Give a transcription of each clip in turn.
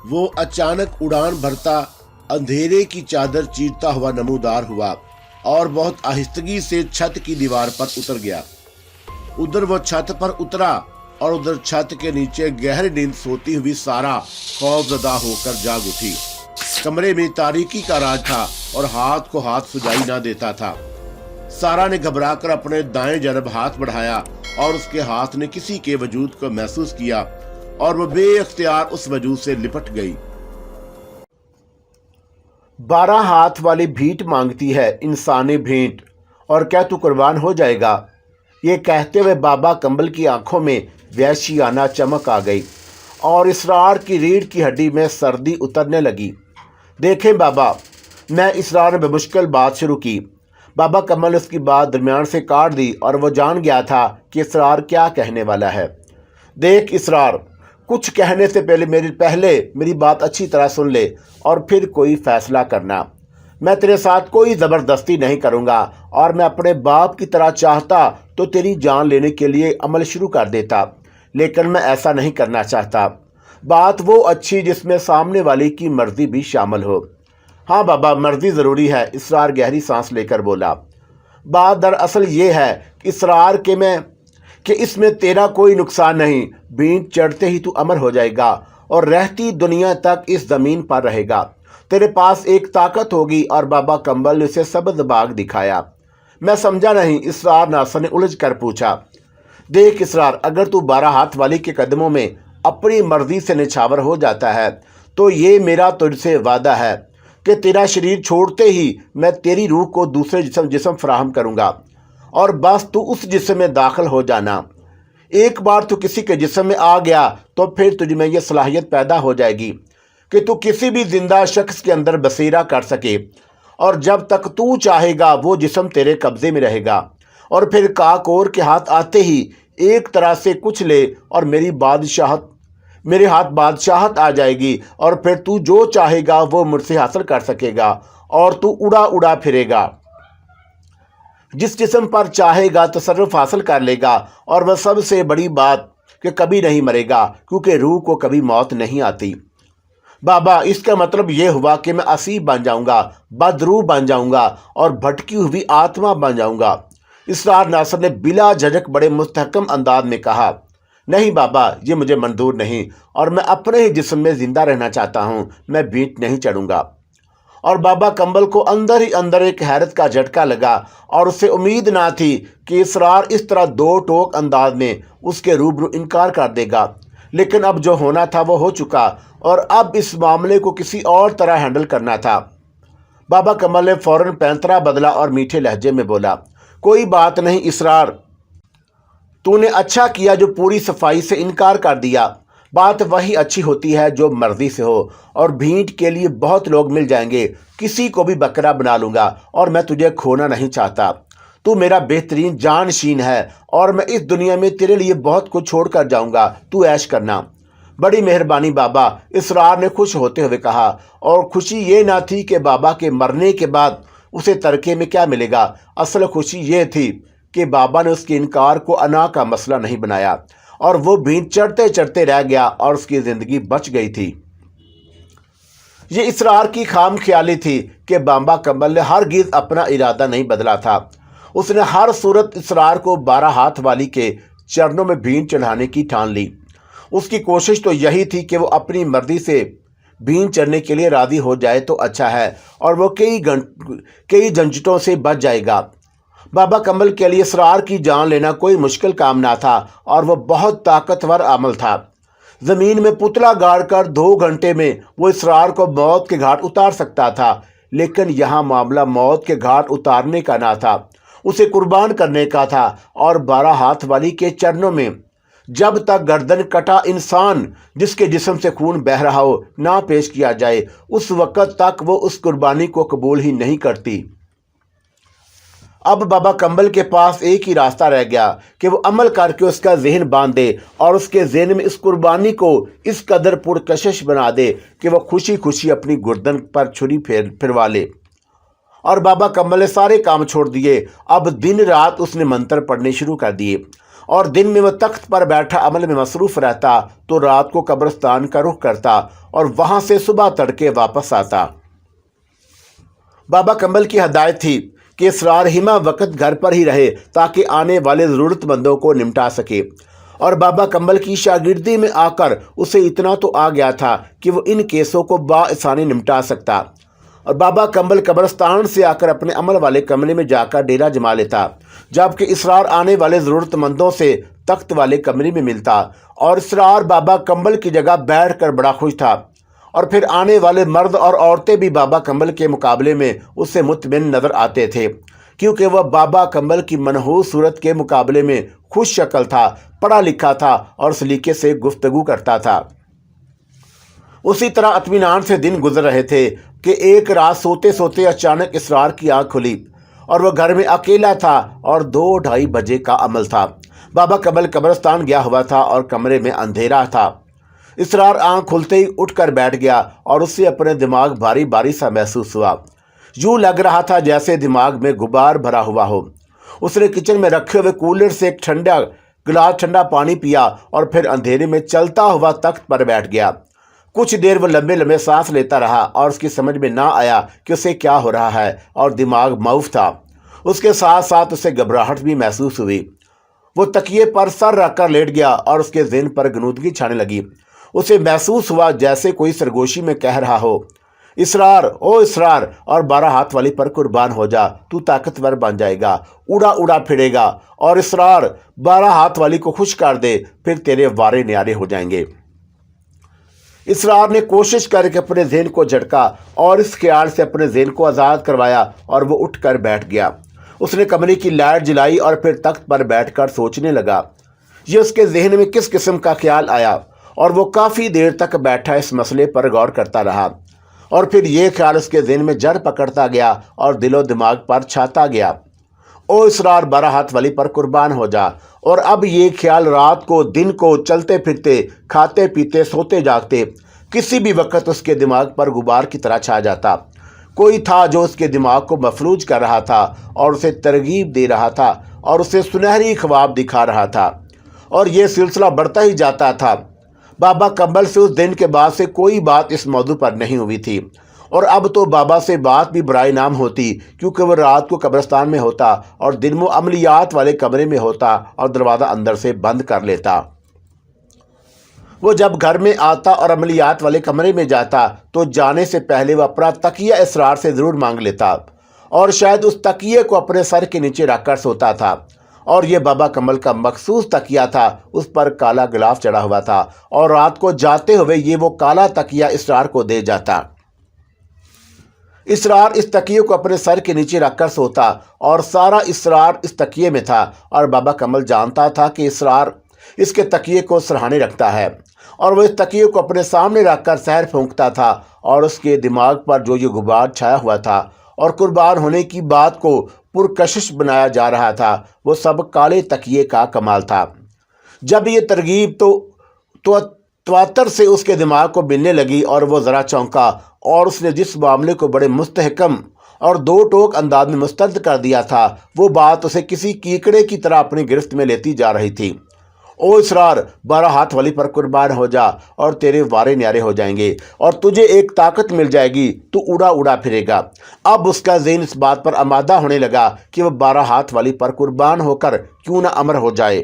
वो अचानक उड़ान भरता अंधेरे की चादर चीरता हुआ नमूदार हुआ और बहुत आहिस्तगी से छत की दीवार पर उतर गया। उधर वो छत पर उतरा और उधर छत के नीचे गहरी नींद सोती हुई सारा खौफजदा होकर जाग उठी। कमरे में तारीकी का राज था और हाथ को हाथ सुझाई ना देता था। सारा ने घबराकर अपने दाएं जानब हाथ बढ़ाया और उसके हाथ ने किसी के वजूद को महसूस किया और वो बेइख्तियार उस वजूद से लिपट गई। 12 हाथ वाली भीट मांगती है इंसानी भेंट, और क्या तू कुर्बान हो जाएगा? ये कहते हुए बाबा कंबल की आंखों में वहशियाना चमक आ गई और इसरार की रीढ़ की हड्डी में सर्दी उतरने लगी। देखें बाबा, मैं इसरार ने बेमुश्किल बात शुरू की। बाबा कमल ने उसकी बात दरमियान से काट दी और वो जान गया था कि इसरार क्या कहने वाला है। देख इसरार, कुछ कहने से पहले मेरी बात अच्छी तरह सुन ले और फिर कोई फैसला करना। मैं तेरे साथ कोई ज़बरदस्ती नहीं करूँगा और मैं अपने बाप की तरह चाहता तो तेरी जान लेने के लिए अमल शुरू कर देता, लेकिन मैं ऐसा नहीं करना चाहता। बात वो अच्छी जिसमें सामने वाले की मर्जी भी शामिल हो। हाँ बाबा, मर्जी ज़रूरी है, इसरार गहरी सांस लेकर बोला। बात दरअसल ये है कि इसरार कि इसमें तेरा कोई नुकसान नहीं। बींट चढ़ते ही तू अमर हो जाएगा और रहती दुनिया तक इस ज़मीन पर रहेगा। तेरे पास एक ताकत होगी। और बाबा कंबल ने उसे सब्ज़ बाग दिखाया। मैं समझा नहीं, इसरार नासर ने उलझ कर पूछा। देख इसरार, अगर तू 12 हाथ वाली के कदमों में अपनी मर्जी से निछावर हो जाता है तो ये मेरा तुझसे वादा है कि तेरा शरीर छोड़ते ही मैं तेरी रूह को दूसरे जिस्म फराहम करूँगा और बस तू उस जिस्म में दाखिल हो जाना। एक बार तू किसी के जिस्म में आ गया तो फिर तुझ में यह सलाहियत पैदा हो जाएगी कि तू किसी भी जिंदा शख्स के अंदर बसेरा कर सके, और जब तक तू चाहेगा वो जिस्म तेरे कब्जे में रहेगा। और फिर काकोर के हाथ आते ही एक तरह से कुछ ले और मेरे हाथ बादशाहत आ जाएगी और फिर तू जो चाहेगा वो मुझसे हासिल कर सकेगा और तू उड़ा उड़ा फिरेगा। जिस जिस्म पर चाहेगा तसर्रुफ हासिल कर लेगा। और वह सबसे बड़ी बात कि कभी नहीं मरेगा, क्योंकि रूह को कभी मौत नहीं आती। बाबा, इसका मतलब ये हुआ कि मैं असीब बन जाऊंगा, बदरूह बन जाऊंगा और भटकी हुई आत्मा बन जाऊंगा। इसरार नासर ने बिला झिझक बड़े मुस्तहकम अंदाज में कहा। नहीं बाबा, ये मुझे मंजूर नहीं और मैं अपने ही जिस्म में जिंदा रहना चाहता हूँ। मैं बींट नहीं चढ़ूंगा। और बाबा कंबल को अंदर ही अंदर एक हैरत का झटका लगा और उसे उम्मीद ना थी कि इसरार इस तरह दो टोक अंदाज में उसके रूबरू इनकार कर देगा। लेकिन अब जो होना था वो हो चुका और अब इस मामले को किसी और तरह हैंडल करना था। बाबा कमल ने फौरन पैंतरा बदला और मीठे लहजे में बोला, कोई बात नहीं इसरार, तूने अच्छा किया जो पूरी सफाई से इनकार कर दिया। बात वही अच्छी होती है जो मर्जी से हो, और भींट के लिए बहुत लोग मिल जाएंगे। किसी को भी बकरा बना लूँगा और मैं तुझे खोना नहीं चाहता। तू मेरा बेहतरीन जानशीन है और मैं इस दुनिया में तेरे लिए बहुत कुछ छोड़ कर जाऊँगा। तू ऐश करना। बड़ी मेहरबानी बाबा, इसरार ने खुश होते हुए कहा। और खुशी ये ना थी कि बाबा के मरने के बाद उसे तरके में क्या मिलेगा। असल खुशी ये थी कि बाबा ने उसके इनकार को अना का मसला नहीं बनाया और वो भींट चढ़ते चढ़ते रह गया और उसकी ज़िंदगी बच गई थी। ये इसरार की खाम ख्याली थी कि बाबा कंबल ने हरगिज़ अपना इरादा नहीं बदला था। उसने हर सूरत इसरार को 12 हाथ वाली के चरणों में भींट चढ़ाने की ठान ली। उसकी कोशिश तो यही थी कि वो अपनी मर्जी से भींट चढ़ने के लिए राज़ी हो जाए तो अच्छा है और वो कई झंझटों से बच जाएगा। बाबा कमल के लिए इसरार की जान लेना कोई मुश्किल काम ना था और वह बहुत ताकतवर अमल था। ज़मीन में पुतला गाड़कर 2 घंटे में वो इसरार को मौत के घाट उतार सकता था, लेकिन यहाँ मामला मौत के घाट उतारने का ना था, उसे कुर्बान करने का था। और 12 हाथ वाली के चरणों में जब तक गर्दन कटा इंसान जिसके जिस्म से खून बह रहा हो ना पेश किया जाए, उस वक़्त तक वो उस कुर्बानी को कबूल ही नहीं करती। अब बाबा कंबल के पास एक ही रास्ता रह गया कि वो अमल करके उसका जहन बांध दे और उसके जहन में इस कुर्बानी को इस कदर पुरकशिश बना दे कि वह खुशी खुशी अपनी गर्दन पर छुरी फिरवा ले। और बाबा कंबल ने सारे काम छोड़ दिए। अब दिन रात उसने मंत्र पढ़ने शुरू कर दिए اور دن میں وہ تخت پر بیٹھا عمل میں مصروف رہتا تو رات کو قبرستان کا رخ کرتا اور وہاں سے صبح تڑکے واپس آتا۔ بابا کمبل کی ہدایت تھی کہ اسرار ہمہ وقت گھر پر ہی رہے تاکہ آنے والے ضرورت مندوں کو نمٹا سکے، اور بابا کمبل کی شاگردی میں آ کر اسے اتنا تو آ گیا تھا کہ وہ ان کیسوں کو بآسانی نمٹا سکتا، اور بابا کمبل قبرستان سے آ کر اپنے عمل والے کمرے میں جا کر ڈیرا جما لیتا، جبکہ اسرار آنے والے ضرورت مندوں سے تخت والے کمرے میں ملتا، اور اسرار بابا کمبل کی جگہ بیٹھ کر بڑا خوش تھا، اور پھر آنے والے مرد اور عورتیں بھی بابا کمبل کے مقابلے میں اس سے مطمئن نظر آتے تھے، کیونکہ وہ بابا کمبل کی منحوس صورت کے مقابلے میں خوش شکل تھا، پڑھا لکھا تھا اور سلیقے سے گفتگو کرتا تھا۔ اسی طرح اطمینان سے دن گزر رہے تھے کہ ایک رات سوتے سوتے اچانک اسرار کی آنکھ کھلی اور وہ گھر میں اکیلا تھا اور 2-2:30 بجے کا عمل تھا۔ بابا کمبل قبرستان گیا ہوا تھا اور کمرے میں اندھیرا تھا۔ اسرار آنکھ کھلتے ہی اٹھ کر بیٹھ گیا اور اسے اپنے دماغ بھاری بھاری سا محسوس ہوا، یوں لگ رہا تھا جیسے دماغ میں غبار بھرا ہوا ہو۔ اس نے کچن میں رکھے ہوئے کولر سے ایک گلاس ٹھنڈا پانی پیا اور پھر اندھیرے میں چلتا ہوا تخت پر بیٹھ گیا۔ کچھ دیر وہ لمبے لمبے سانس لیتا رہا اور اس کی سمجھ میں نہ آیا کہ اسے کیا ہو رہا ہے، اور دماغ معاف تھا۔ اس کے ساتھ ساتھ اسے گھبراہٹ بھی محسوس ہوئی۔ وہ تکیے پر سر رکھ کر لیٹ گیا اور اس کے ذہن پر غنودگی چھانے لگی۔ اسے محسوس ہوا جیسے کوئی سرگوشی میں کہہ رہا ہو، اسرار، او اسرار، اور 12 ہاتھ والی پر قربان ہو جا، تو طاقتور بن جائے گا، اڑا اڑا پھرے گا، اور اسرار 12 ہاتھ والی کو خوش کر دے، پھر تیرے وارے نیارے ہو جائیں گے۔ اسرار نے کوشش کر کے اپنے ذہن کو جھٹکا اور اس خیال سے اپنے ذہن کو آزاد کروایا اور وہ اٹھ کر بیٹھ گیا۔ اس نے کمرے کی لائٹ جلائی اور پھر تخت پر بیٹھ کر سوچنے لگا۔ یہ اس کے ذہن میں کس قسم کا خیال آیا، اور وہ کافی دیر تک بیٹھا اس مسئلے پر غور کرتا رہا، اور پھر یہ خیال اس کے ذہن میں جڑ پکڑتا گیا اور دل و دماغ پر چھاتا گیا، او اسرار 12 ہاتھ والی پر قربان ہو جا۔ اور اب یہ خیال رات کو دن کو چلتے پھرتے، کھاتے پیتے، سوتے جاگتے، کسی بھی وقت اس کے دماغ پر غبار کی طرح چھا جاتا۔ کوئی تھا جو اس کے دماغ کو مفلوج کر رہا تھا اور اسے ترغیب دے رہا تھا اور اسے سنہری خواب دکھا رہا تھا، اور یہ سلسلہ بڑھتا ہی جاتا تھا۔ بابا کمبل سے اس دن کے بعد سے کوئی بات اس موضوع پر نہیں ہوئی تھی، اور اب تو بابا سے بات بھی برائے نام ہوتی، کیونکہ وہ رات کو قبرستان میں ہوتا اور دن میں عملیات والے کمرے میں ہوتا اور دروازہ اندر سے بند کر لیتا۔ وہ جب گھر میں آتا اور عملیات والے کمرے میں جاتا تو جانے سے پہلے وہ اپنا تکیہ اسرار سے ضرور مانگ لیتا، اور شاید اس تکیے کو اپنے سر کے نیچے رکھ کر سوتا تھا، اور یہ بابا کمبل کا مخصوص تکیہ تھا۔ اس پر کالا غلاف چڑھا ہوا تھا اور رات کو جاتے ہوئے یہ وہ کالا تکیہ اسرار کو دے جاتا۔ اسرار اس تکیے کو اپنے سر کے نیچے رکھ کر سوتا اور سارا اسرار اس تکیے میں تھا، اور بابا کمبل جانتا تھا کہ اسرار اس کے تکیے کو سرہانے رکھتا ہے، اور وہ اس تکیے کو اپنے سامنے رکھ کر سحر پھونکتا تھا، اور اس کے دماغ پر جو یہ غبار چھایا ہوا تھا اور قربان ہونے کی بات کو پرکشش بنایا جا رہا تھا، وہ سب کالے تکیے کا کمال تھا۔ جب یہ ترغیب تو تواتر سے اس کے دماغ کو ملنے لگی اور وہ ذرا چونکا، اور اس نے جس معاملے کو بڑے مستحکم اور 2 ٹوک انداز میں مسترد کر دیا تھا، وہ بات اسے کسی کیکڑے کی طرح اپنی گرفت میں لیتی جا رہی تھی۔ او اسرار، 12 ہاتھ والی پر قربان ہو جا اور تیرے وارے نیارے ہو جائیں گے، اور تجھے ایک طاقت مل جائے گی، تو اڑا اڑا پھرے گا۔ اب اس کا ذہن اس بات پر آمادہ ہونے لگا کہ وہ 12 ہاتھ والی پر قربان ہو کر کیوں نہ امر ہو جائے۔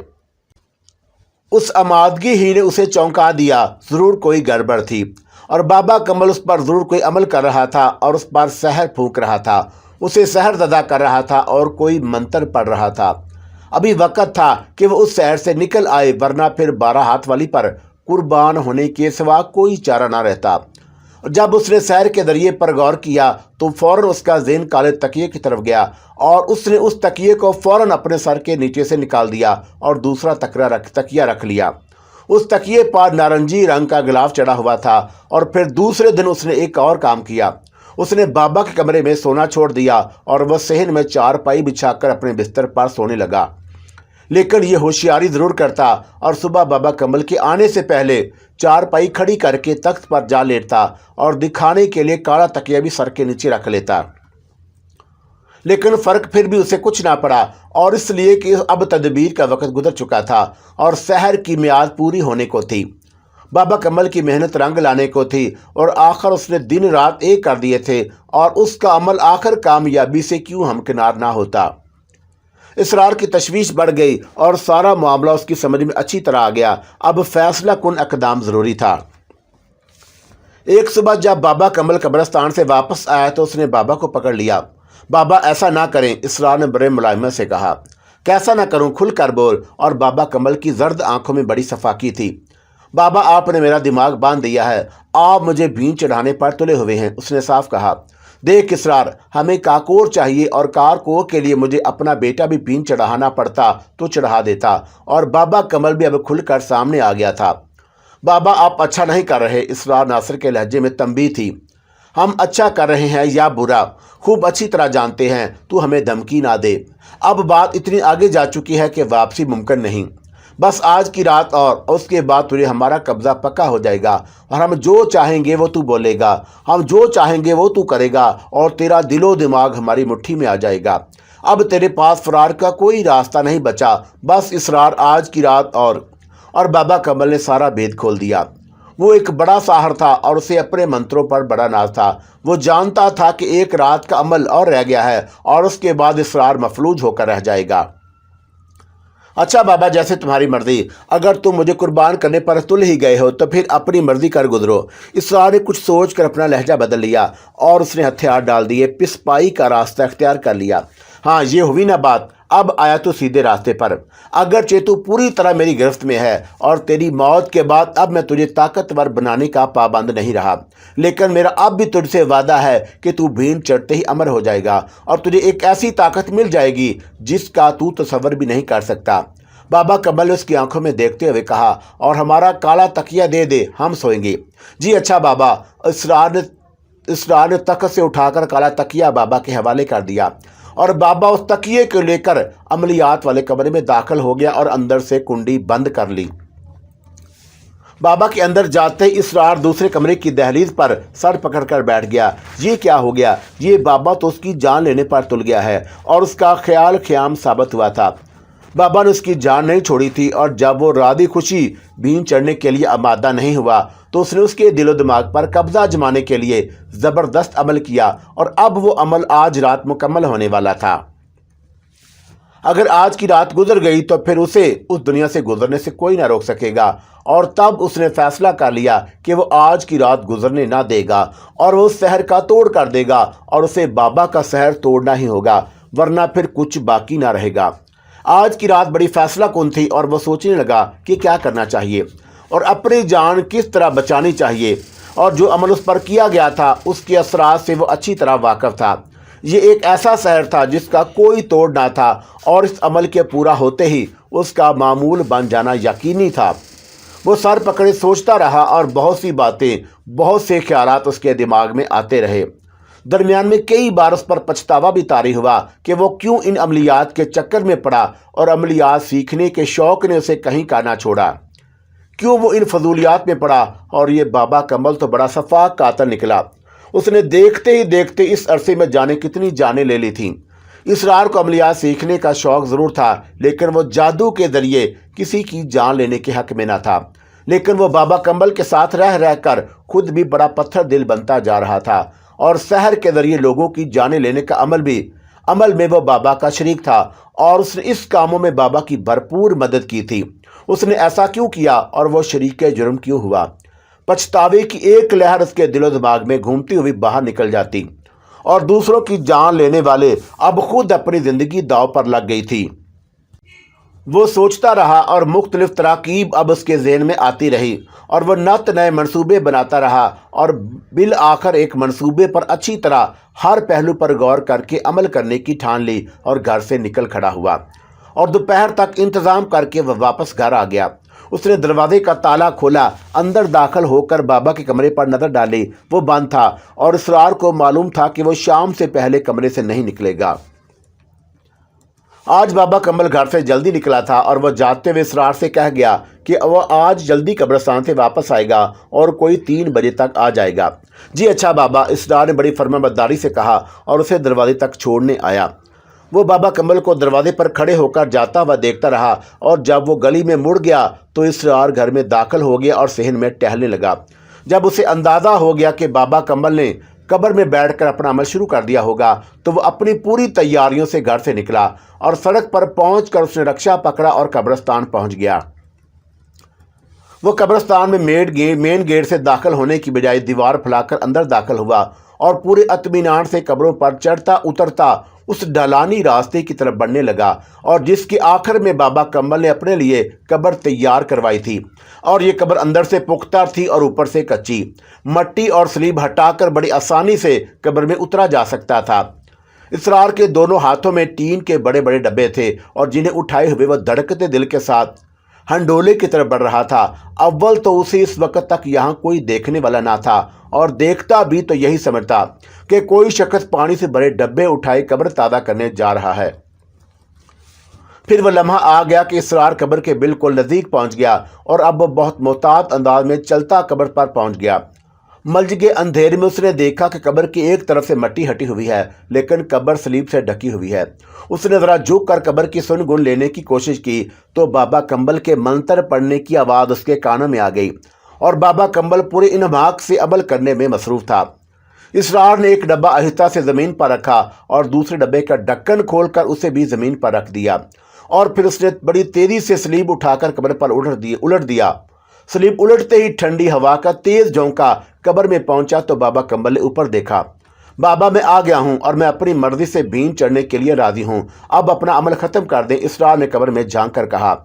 اس آمادگی ہی نے اسے چونکا دیا، ضرور کوئی گڑبڑ تھی، اور بابا کمبل اس پر ضرور کوئی عمل کر رہا تھا اور اس پر سحر پھونک رہا تھا، اسے سحر زدہ کر رہا تھا اور کوئی منتر پڑھ رہا تھا۔ ابھی وقت تھا کہ وہ اس سحر سے نکل آئے، ورنہ پھر 12 ہاتھ والی پر قربان ہونے کے سوا کوئی چارہ نہ رہتا۔ جب اس نے سحر کے ذریعے پر غور کیا تو فوراً اس کا ذہن کالے تکیے کی طرف گیا، اور اس نے اس تکیے کو فوراً اپنے سر کے نیچے سے نکال دیا اور دوسرا تکیہ رکھ لیا۔ اس تکیے پر نارنجی رنگ کا غلاف چڑھا ہوا تھا، اور پھر دوسرے دن اس نے ایک اور کام کیا۔ اس نے بابا کے کمرے میں سونا چھوڑ دیا اور وہ صحن میں 4 پائی بچھا کر اپنے بستر پر سونے لگا، لیکن یہ ہوشیاری ضرور کرتا اور صبح بابا کمبل کے آنے سے پہلے 4 پائی کھڑی کر کے تخت پر جا لیٹتا اور دکھانے کے لیے کالا تکیہ بھی سر کے نیچے رکھ لیتا۔ लेकिन फर्क फिर भी उसे कुछ ना पड़ा, और इसलिए कि अब तदबीर का वक्त गुजर चुका था और सहर की मियाद पूरी होने को थी। बाबा कमल की मेहनत रंग लाने को थी और आखिर उसने दिन रात एक कर दिए थे, और उसका अमल आखिर कामयाबी से क्यों हमकिनार ना होता। इसरार की तशवीश बढ़ गई और सारा मामला उसकी समझ में अच्छी तरह आ गया। अब फैसला कुन इक़दाम ज़रूरी था। एक सुबह जब बाबा कमल कब्रिस्तान से वापस आया तो उसने बाबा को पकड़ लिया। बाबा ऐसा ना करें, इसरार ने बड़े मुलायमत से कहा। कैसा ना करूं, खुल कर बोल। और बाबा कमल की जर्द आंखों में बड़ी सफाकी थी। बाबा, आपने मेरा दिमाग बांध दिया है, आप मुझे बीन चढ़ाने पर तुले हुए हैं, उसने साफ कहा। देख इसरार, हमें काकोर चाहिए और कारकोर के लिए मुझे अपना बेटा भी बीन चढ़ाना पड़ता तो चढ़ा देता। और बाबा कमल भी अब खुलकर सामने आ गया था। बाबा, आप अच्छा नहीं कर रहे, इसरार नासिर के लहजे में तंबीह थी। हम अच्छा कर रहे हैं या बुरा खूब अच्छी तरह जानते हैं, तू हमें धमकी ना दे। अब बात इतनी आगे जा चुकी है कि वापसी मुमकिन नहीं। बस आज की रात और उसके बाद तुझे हमारा कब्जा पक्का हो जाएगा और हम जो चाहेंगे वो तू बोलेगा, हम जो चाहेंगे वो तू करेगा और तेरा दिलो दिमाग हमारी मुट्ठी में आ जाएगा। अब तेरे पास फरार का कोई रास्ता नहीं बचा, बस इसरार आज की रात और बाबा कमल ने सारा भेद खोल दिया। वो एक बड़ा साहर था और उसे अपने मंत्रों पर बड़ा नाज था। वो जानता था कि एक रात का अमल और रह गया है और उसके बाद इसरार मफलूज होकर रह जाएगा। अच्छा बाबा, जैसे तुम्हारी मर्जी, अगर तुम मुझे कुर्बान करने पर तुल ही गए हो तो फिर अपनी मर्जी कर गुजरो। इसरार ने कुछ सोच कर अपना लहजा बदल लिया और उसने हथियार डाल दिए, पिसपाई का रास्ता इख्तियार कर लिया। हाँ, ये हुई ना बात, अब आया तो सीधे रास्ते पर। अगरचे तू पूरी तरह मेरी गिरफ्त में है और तेरी मौत के बाद अब मैं तुझे ताकतवर बनाने का पाबंद नहीं रहा, लेकिन मेरा अब भी तुझसे वादा है कि तू भीड़ चढ़ते ही अमर हो जाएगा और तुझे एक ऐसी ताकत मिल जाएगी जिसका तू तसव्वुर भी नहीं कर सकता। बाबा कमल ने उसकी आंखों में देखते हुए कहा, और हमारा काला तकिया दे दे, हम सोएंगे। जी अच्छा बाबा। इसरार ने तख्त से उठाकर काला तकिया बाबा के हवाले कर दिया और बाबा उस तकिए को लेकर अमलियात वाले कमरे में दाखिल हो गया और अंदर से कुंडी बंद कर ली। बाबा के अंदर जाते ही इसरार दूसरे कमरे की दहलीज पर सर पकड़कर बैठ गया। ये क्या हो गया? ये बाबा तो उसकी जान लेने पर तुल गया है और उसका ख्याल ख्याम साबित हुआ था। बाबा ने उसकी जान नहीं छोड़ी थी और जब वो राधी खुशी बीन चढ़ने के लिए आमादा नहीं हुआ तो उसने उसके दिलो दिमाग पर कब्जा जमाने के लिए ज़बरदस्त अमल किया और अब वो अमल आज रात मुकम्मल होने वाला था। अगर आज की रात गुजर गई तो फिर उसे उस दुनिया से गुजरने से कोई ना रोक सकेगा और तब उसने फैसला कर लिया कि वो आज की रात गुजरने ना देगा और वो उस शहर का तोड़ कर देगा और उसे बाबा का शहर तोड़ना ही होगा, वरना फिर कुछ बाकी ना रहेगा। आज की रात बड़ी फैसला कुन थी और वो सोचने लगा कि क्या करना चाहिए और अपनी जान किस तरह बचानी चाहिए, और जो अमल उस पर किया गया था उसके असरात से वो अच्छी तरह वाकिफ था। ये एक ऐसा शहर था जिसका कोई तोड़ ना था और इस अमल के पूरा होते ही उसका मामूल बन जाना यकीनी था। वो सर पकड़े सोचता रहा और बहुत सी बातें, बहुत से ख्यालात उसके दिमाग में आते रहे। दरमियान में कई बार उस पर पछतावा भी तारी हुआ कि वो क्यों इन अमलियात के चक्कर में पड़ा और अमलियात सीखने के शौक़ ने उसे कहीं का ना छोड़ा। क्यों वो इन फजूलियात में पड़ा। और ये बाबा कमल तो बड़ा सफाक कातिल निकला। उसने देखते ही देखते इस अरसे में जाने कितनी जानें ले ली थीं। इसरार को अमलियात सीखने का शौक़ ज़रूर था, लेकिन वो जादू के ज़रिए किसी की जान लेने के हक़ में न था। लेकिन वो बाबा कमल के साथ रह रह कर खुद भी बड़ा पत्थर दिल बनता जा रहा था और शहर के ज़रिए लोगों की जानें लेने का अमल में वो बाबा का शरीक था और उसने इस कामों में बाबा की भरपूर मदद की थी। उसने ऐसा क्यों किया और वो शरीक जुर्म क्यों हुआ? पछतावे की एक लहर उसके दिलो दिमाग में घूमती हुई बाहर निकल जाती और दूसरों की जान लेने वाले अब खुद अपनी ज़िंदगी दांव पर लग गई थी। वो सोचता रहा और मुख्तलिफ तराकीब अब उसके ज़हन में आती रही और वह नत नए मंसूबे बनाता रहा और बिल आखिर एक मंसूबे पर अच्छी तरह हर पहलू पर गौर करके अमल करने की ठान ली और घर से निकल खड़ा हुआ और दोपहर तक इंतज़ाम करके वह वापस घर आ गया। उसने दरवाजे का ताला खोला, अंदर दाखिल होकर बाबा के कमरे पर नज़र डाली। वो बंद था और इसरार को मालूम था कि वो शाम से पहले कमरे से नहीं निकलेगा। आज बाबा कमल घर से जल्दी निकला था और वह जाते हुए इसरार से कह गया کہ وہ آج جلدی قبرستان سے واپس آئے گا اور کوئی 3 بجے تک آ جائے گا۔ جی اچھا بابا، اسرار نے بڑی فرمانبرداری سے کہا اور اسے دروازے تک چھوڑنے آیا۔ وہ بابا کمبل کو دروازے پر کھڑے ہو کر جاتا ہوا دیکھتا رہا اور جب وہ گلی میں مڑ گیا تو اسرار گھر میں داخل ہو گیا اور صحن میں ٹہلنے لگا۔ جب اسے اندازہ ہو گیا کہ بابا کمبل نے قبر میں بیٹھ کر اپنا عمل شروع کر دیا ہوگا تو وہ اپنی پوری تیاریوں سے گھر سے نکلا اور سڑک پر پہنچ کر اس نے رکشہ پکڑا اور قبرستان پہنچ گیا۔ وہ قبرستان میں مین گیٹ سے داخل ہونے کی بجائے دیوار پھیلا کر اندر داخل ہوا اور پورے اطمینان سے قبروں پر چڑھتا اترتا اس ڈھلانی راستے کی طرف بڑھنے لگا اور جس کے آخر میں بابا کمبل نے اپنے لیے قبر تیار کروائی تھی، اور یہ قبر اندر سے پختہ تھی اور اوپر سے کچی۔ مٹی اور سلیب ہٹا کر بڑی آسانی سے قبر میں اترا جا سکتا تھا۔ اسرار کے دونوں ہاتھوں میں ٹین کے بڑے بڑے ڈبے تھے اور جنہیں اٹھائے ہوئے وہ دھڑکتے دل کے ساتھ ہنڈولے کی طرف بڑھ رہا تھا۔ اول تو اسے اس وقت تک یہاں کوئی دیکھنے والا نہ تھا، اور دیکھتا بھی تو یہی سمجھتا کہ کوئی شخص پانی سے بڑے ڈبے اٹھائے قبر تازہ کرنے جا رہا ہے۔ پھر وہ لمحہ آ گیا کہ اسرار قبر کے بالکل نزدیک پہنچ گیا اور اب وہ بہت محتاط انداز میں چلتا قبر پر پہنچ گیا۔ ملجگے اندھیرے میں اس نے دیکھا کہ قبر کی ایک طرف سے مٹی ہٹی ہوئی ہے لیکن قبر سلیب سے ڈھکی ہوئی ہے۔ اس نے ذرا جھک کر قبر کی سن گن لینے کی کوشش کی تو بابا کمبل کے منتر پڑھنے کی آواز اس کے کانوں میں آ گئی اور بابا کمبل پورے انہماک سے عمل کرنے میں مصروف تھا۔ اسرار نے ایک ڈبہ آہستہ سے زمین پر رکھا اور دوسرے ڈبے کا ڈھکن کھول کر اسے بھی زمین پر رکھ دیا، اور پھر اس نے بڑی تیزی سے سلیب اٹھا کر قبر پر الٹ دیا۔ سلیب الٹتے ہی ٹھنڈی ہوا کا تیز جھونکا قبر میں پہنچا تو بابا کمبل نے اوپر دیکھا۔ بابا، میں آ گیا ہوں اور میں اپنی مرضی سے بھین چڑھنے کے لیے راضی ہوں، اب اپنا عمل ختم کر دیں، اسرار نے قبر میں جھانک کر کہا۔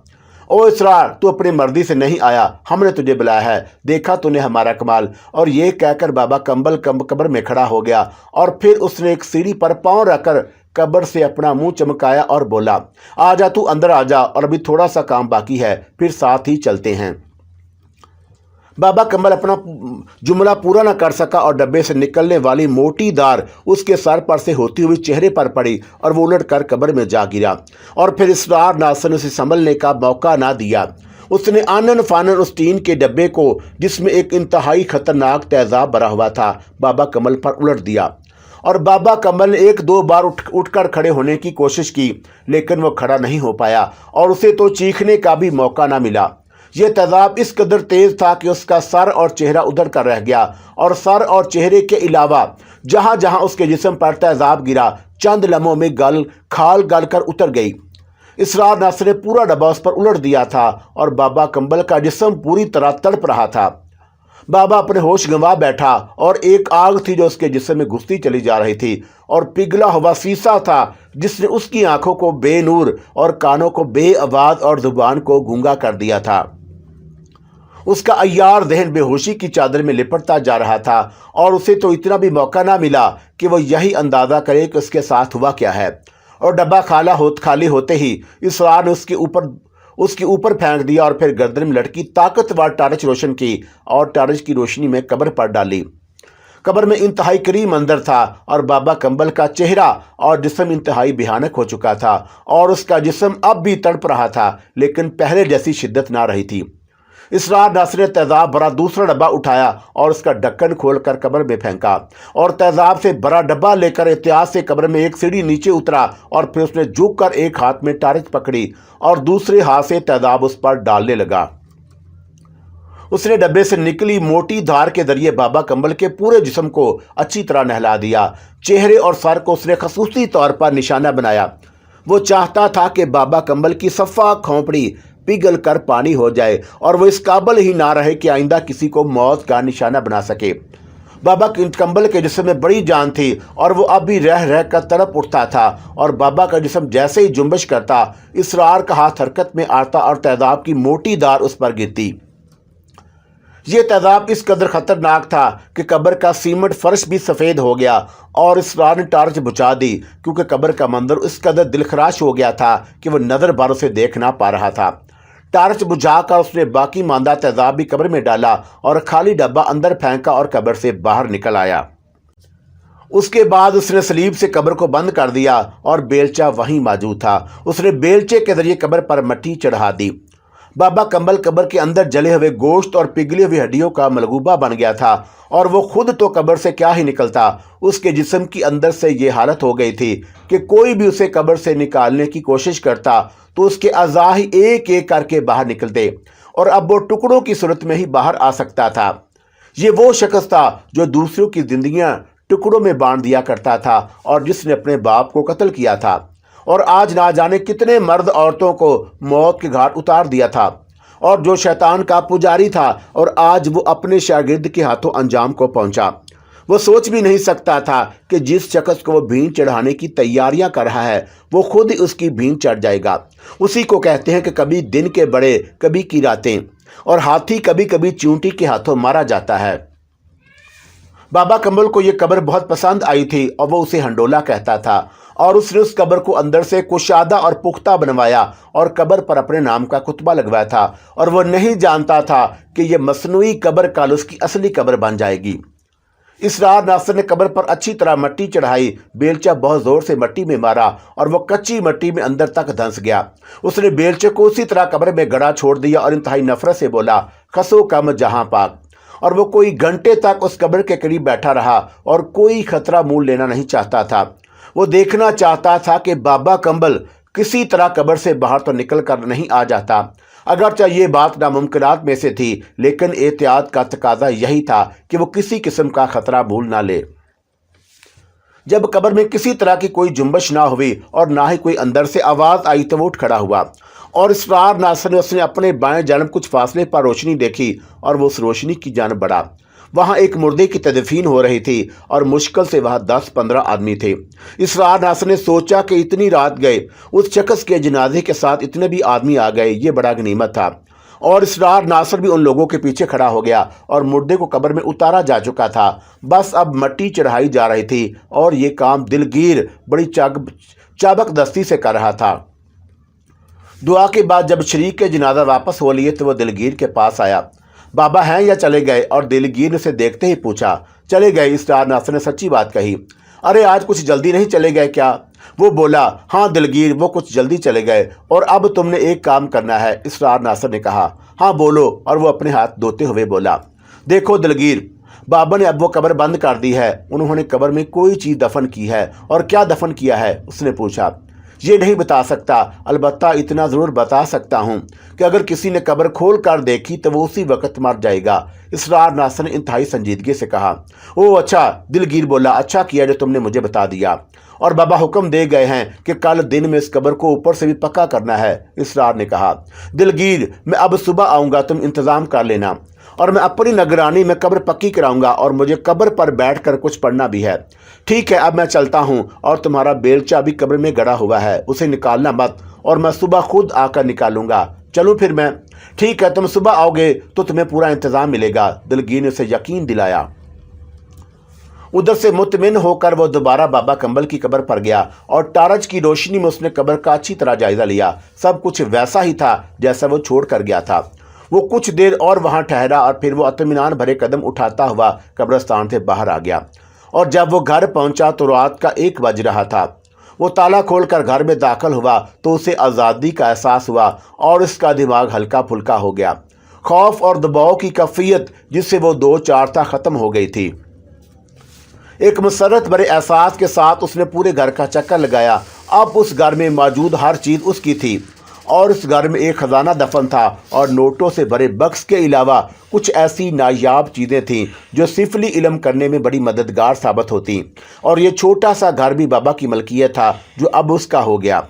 او اسرار، تو اپنی مرضی سے نہیں آیا، ہم نے تجھے بلایا ہے، دیکھا تو نے ہمارا کمال۔ اور یہ کہہ کر بابا کمبل قبر میں کھڑا ہو گیا اور پھر اس نے ایک سیڑھی پر پاؤں رکھ کر قبر سے اپنا منہ چمکایا اور بولا، آ جا تو اندر آ جا، اور ابھی تھوڑا سا کام باقی ہے، پھر ساتھ ہی چلتے ہیں۔ بابا کمبل اپنا جملہ پورا نہ کر سکا اور ڈبے سے نکلنے والی موٹی دار اس کے سر پر سے ہوتی ہوئی چہرے پر پڑی اور وہ الٹ کر قبر میں جا گرا، اور پھر اسرار ناصر نے اسے سنبھلنے کا موقع نہ دیا۔ اس نے آنن فانن اس ٹین کے ڈبے کو، جس میں ایک انتہائی خطرناک تیزاب بھرا ہوا تھا، بابا کمبل پر الٹ دیا، اور بابا کمبل نے 1-2 بار اٹھ کر کھڑے ہونے کی کوشش کی لیکن وہ کھڑا نہیں ہو پایا اور اسے تو چیخنے کا بھی موقع نہ ملا۔ یہ تیزاب اس قدر تیز تھا کہ اس کا سر اور چہرہ ادھر کر رہ گیا، اور سر اور چہرے کے علاوہ جہاں جہاں اس کے جسم پر تیزاب گرا چند لمحوں میں کھال گل کر اتر گئی۔ اسرار ناصر نے پورا ڈبہ اس پر الٹ دیا تھا اور بابا کمبل کا جسم پوری طرح تڑپ رہا تھا۔ بابا اپنے ہوش گنوا بیٹھا اور ایک آگ تھی جو اس کے جسم میں گھستی چلی جا رہی تھی، اور پگھلا ہوا سیسا تھا جس نے اس کی آنکھوں کو بے نور اور کانوں کو بے آواز اور زبان کو گونگا کر دیا تھا۔ اس کا عیار ذہن بے ہوشی کی چادر میں لپٹتا جا رہا تھا اور اسے تو اتنا بھی موقع نہ ملا کہ وہ یہی اندازہ کرے کہ اس کے ساتھ ہوا کیا ہے، اور ڈبہ خالی ہوتے ہی اسرار نے اس کے اوپر پھینک دیا اور پھر گردن میں لٹکی طاقتور ٹارچ روشن کی اور ٹارچ کی روشنی میں قبر پر ڈالی۔ قبر میں انتہائی قریب منظر تھا اور بابا کمبل کا چہرہ اور جسم انتہائی بھیانک ہو چکا تھا، اور اس کا جسم اب بھی تڑپ رہا تھا لیکن پہلے جیسی شدت نہ رہی تھی۔ اسرار ناصر نے تیزاب بھرا دوسرا ڈبہ اٹھایا اور اس کا ڈھکن کھول کر قبر میں پھینکا، اور تیزاب سے بھرا ڈبہ لے کر احتیاط سے قبر میں ایک سیڑھی نیچے اترا، اور پھر اس نے جھک کر ایک ہاتھ میں ٹارچ پکڑی اور دوسرے ہاتھ سے تیزاب اس پر ڈالنے لگا۔ اس نے ڈبے سے نکلی موٹی دھار کے ذریعے بابا کمبل کے پورے جسم کو اچھی طرح نہلا دیا۔ چہرے اور سر کو اس نے خصوصی طور پر نشانہ بنایا۔ وہ چاہتا تھا کہ بابا کمبل کی صفا کھوپڑی پگھل کر پانی ہو جائے اور وہ اس قابل ہی نہ رہے کہ آئندہ کسی کو موت کا نشانہ بنا سکے۔ بابا کمبل کے جسم میں بڑی جان تھی اور وہ اب بھی رہ رہ کر تڑپ اٹھتا تھا، اور بابا کا جسم جیسے ہی جنبش کرتا اسرار کا ہاتھ حرکت میں آتا اور تیزاب کی موٹی دار اس پر گرتی۔ یہ تیزاب اس قدر خطرناک تھا کہ قبر کا سیمنٹ فرش بھی سفید ہو گیا، اور اسرار نے ٹارچ بجھا دی کیونکہ قبر کا منظر اس قدر دلخراش ہو گیا تھا کہ وہ نظر بھر اسے دیکھ نہ پا رہا تھا۔ ٹارچ بجھا کر اس نے باقی ماندہ تیزاب بھی قبر میں ڈالا اور خالی ڈبہ اندر پھینکا اور قبر سے باہر نکل آیا۔ اس کے بعد اس نے سلیب سے قبر کو بند کر دیا اور بیلچہ وہیں موجود تھا۔ اس نے بیلچے کے ذریعے قبر پر مٹی چڑھا دی۔ बाबा कंबल कब्र के अंदर जले हुए गोश्त और पिघली हुई हड्डियों का मलगूबा बन गया था और वो खुद तो कब्र से क्या ही निकलता, उसके जिस्म की अंदर से ये हालत हो गई थी कि कोई भी उसे कब्र से निकालने की कोशिश करता तो उसके अज़ा ही एक एक करके बाहर निकलते और अब वो टुकड़ों की सूरत में ही बाहर आ सकता था। ये वो शख्स था जो दूसरों की जिंदगियां टुकड़ों में बांट दिया करता था और जिसने अपने बाप को कत्ल किया था और आज ना जाने कितने मर्द औरतों को मौत के घाट उतार दिया था, और जो शैतान का पुजारी था और आज वो अपने शागिर्द के हाथों अंजाम को पहुंचा। वो सोच भी नहीं सकता था कि जिस शख्स को वो भींट चढ़ाने की तैयारियां कर रहा है वो खुद ही उसकी भींट चढ़ जाएगा। उसी को कहते हैं कि कभी दिन के बड़े कभी की रातें, और हाथी कभी कभी चूंटी के हाथों मारा जाता है। बाबा कंबल को यह कब्र बहुत पसंद आई थी और वो उसे हंडोला कहता था, और उसने उस कब्र को अंदर से कुशादा और पुख्ता बनवाया और कब्र पर अपने नाम का कुतबा लगवाया था, और वो नहीं जानता था कि यह मसनूई कब्र कल उसकी असली कब्र बन जाएगी। इसरार नासर ने कब्र पर अच्छी तरह मट्टी चढ़ाई, बेलचा बहुत जोर से मट्टी में मारा और वो कच्ची मट्टी में अंदर तक धंस गया। उसने बेलचे को उसी तरह कब्र में गड़ा छोड़ दिया और इंतहाई नफरत से बोला, खसो कम जहां पाक। और वो कोई घंटे तक उस कब्र के करीब बैठा रहा और कोई खतरा मोल लेना नहीं चाहता था। वो देखना चाहता था कि बाबा कंबल किसी तरह कब्र से बाहर तो निकल कर नहीं आ जाता। अगरचे ये बात नामुमकिनात में से थी, लेकिन एहतियात का तकाजा यही था कि वो किसी किस्म का खतरा भूल ना ले। जब कब्र में किसी तरह की कोई जुम्बश ना हुई और ना ही कोई अंदर से आवाज़ आई तो वो उठ खड़ा हुआ और इसरार नासर ने उसने अपने बाएं जानब कुछ फासले पर रोशनी देखी और वो उस रोशनी की जानब बढ़ा। वहाँ एक मुर्दे की तदफीन हो रही थी और मुश्किल से वहाँ 10-15 आदमी थे। इसरार नासर ने सोचा कि इतनी रात गए उस शख्स के जनाजे के साथ इतने भी आदमी आ गए, ये बड़ा गनीमत था। और इसरार नासर भी उन लोगों के पीछे खड़ा हो गया और मुर्दे को कब्र में उतारा जा चुका था, बस अब मट्टी चढ़ाई जा रही थी और ये काम दिलगीर बड़ी चाबक दस्ती से कर रहा था। दुआ के बाद जब शरीक के जनाजा वापस हो लिए तो वह दिलगीर के पास आया। बाबा हैं या चले गए? और दिलगीर ने उसे देखते ही पूछा। चले गए, इसरार नासर ने सच्ची बात कही। अरे आज कुछ जल्दी नहीं चले गए क्या? वो बोला, हाँ दिलगीर, वो कुछ जल्दी चले गए और अब तुमने एक काम करना है। इसरार नासर ने कहा, हाँ बोलो। और वो अपने हाथ धोते हुए बोला, देखो दिलगीर, बाबा ने अब वो कब्र बंद कर दी है। उन्होंने कब्र में कोई चीज़ दफन की है। और क्या दफन किया है? उसने पूछा। ये नहीं बता सकता, अलबत्ता इतना ज़रूर बता सकता हूँ कि अगर किसी ने कब्र खोल कर देखी तो वो उसी वक्त मर जाएगा। इसरार नासर ने इंतहाई संजीदगी से कहा। ओह अच्छा, दिलगीर बोला, अच्छा किया जो तुमने मुझे बता दिया। और बाबा हुक्म दे गए हैं कि कल दिन में इस कब्र को ऊपर से भी पक्का करना है। इसरार ने कहा, दिलगीर, मैं अब सुबह आऊँगा, तुम इंतज़ाम कर लेना और मैं अपनी निगरानी में कब्र पक्की कराऊंगा और मुझे कब्र पर बैठकर कुछ पढ़ना भी है। ठीक है, अब मैं चलता हूँ और तुम्हारा बेलचा भी कब्र में गड़ा हुआ है, उसे निकालना मत और मैं सुबह खुद आकर निकालूंगा। चलूँ फिर मैं? ठीक है, तुम सुबह आओगे तो तुम्हें पूरा इंतजाम मिलेगा। दिलगीर ने उसे यकीन दिलाया। उधर से मुतमिन होकर वो दोबारा बाबा कंबल की कब्र पर गया और टारच की रोशनी में उसने कब्र का अच्छी तरह जायजा लिया। सब कुछ वैसा ही था जैसा वो छोड़ कर गया था। वो कुछ देर और वहां ठहरा और फिर वो इत्मीनान भरे कदम उठाता हुआ कब्रिस्तान से बाहर आ गया। और जब वो घर पहुंचा तो रात का 1 बज रहा था। वो ताला खोलकर घर में दाखिल हुआ तो उसे आज़ादी का एहसास हुआ और उसका दिमाग हल्का फुल्का हो गया। खौफ और दबाव की कैफियत जिससे वो 2-4 था ख़त्म हो गई थी। एक मुसर्रत भरे एहसास के साथ उसने पूरे घर का चक्कर लगाया। अब उस घर में मौजूद हर चीज़ उसकी थी और उस घर में एक खजाना दफन था और नोटों से भरे बक्स के अलावा कुछ ऐसी नायाब चीज़ें थीं जो सिफली इल्म करने में बड़ी मददगार साबित होती। और ये छोटा सा घर भी बाबा की मलकियत था जो अब उसका हो गया।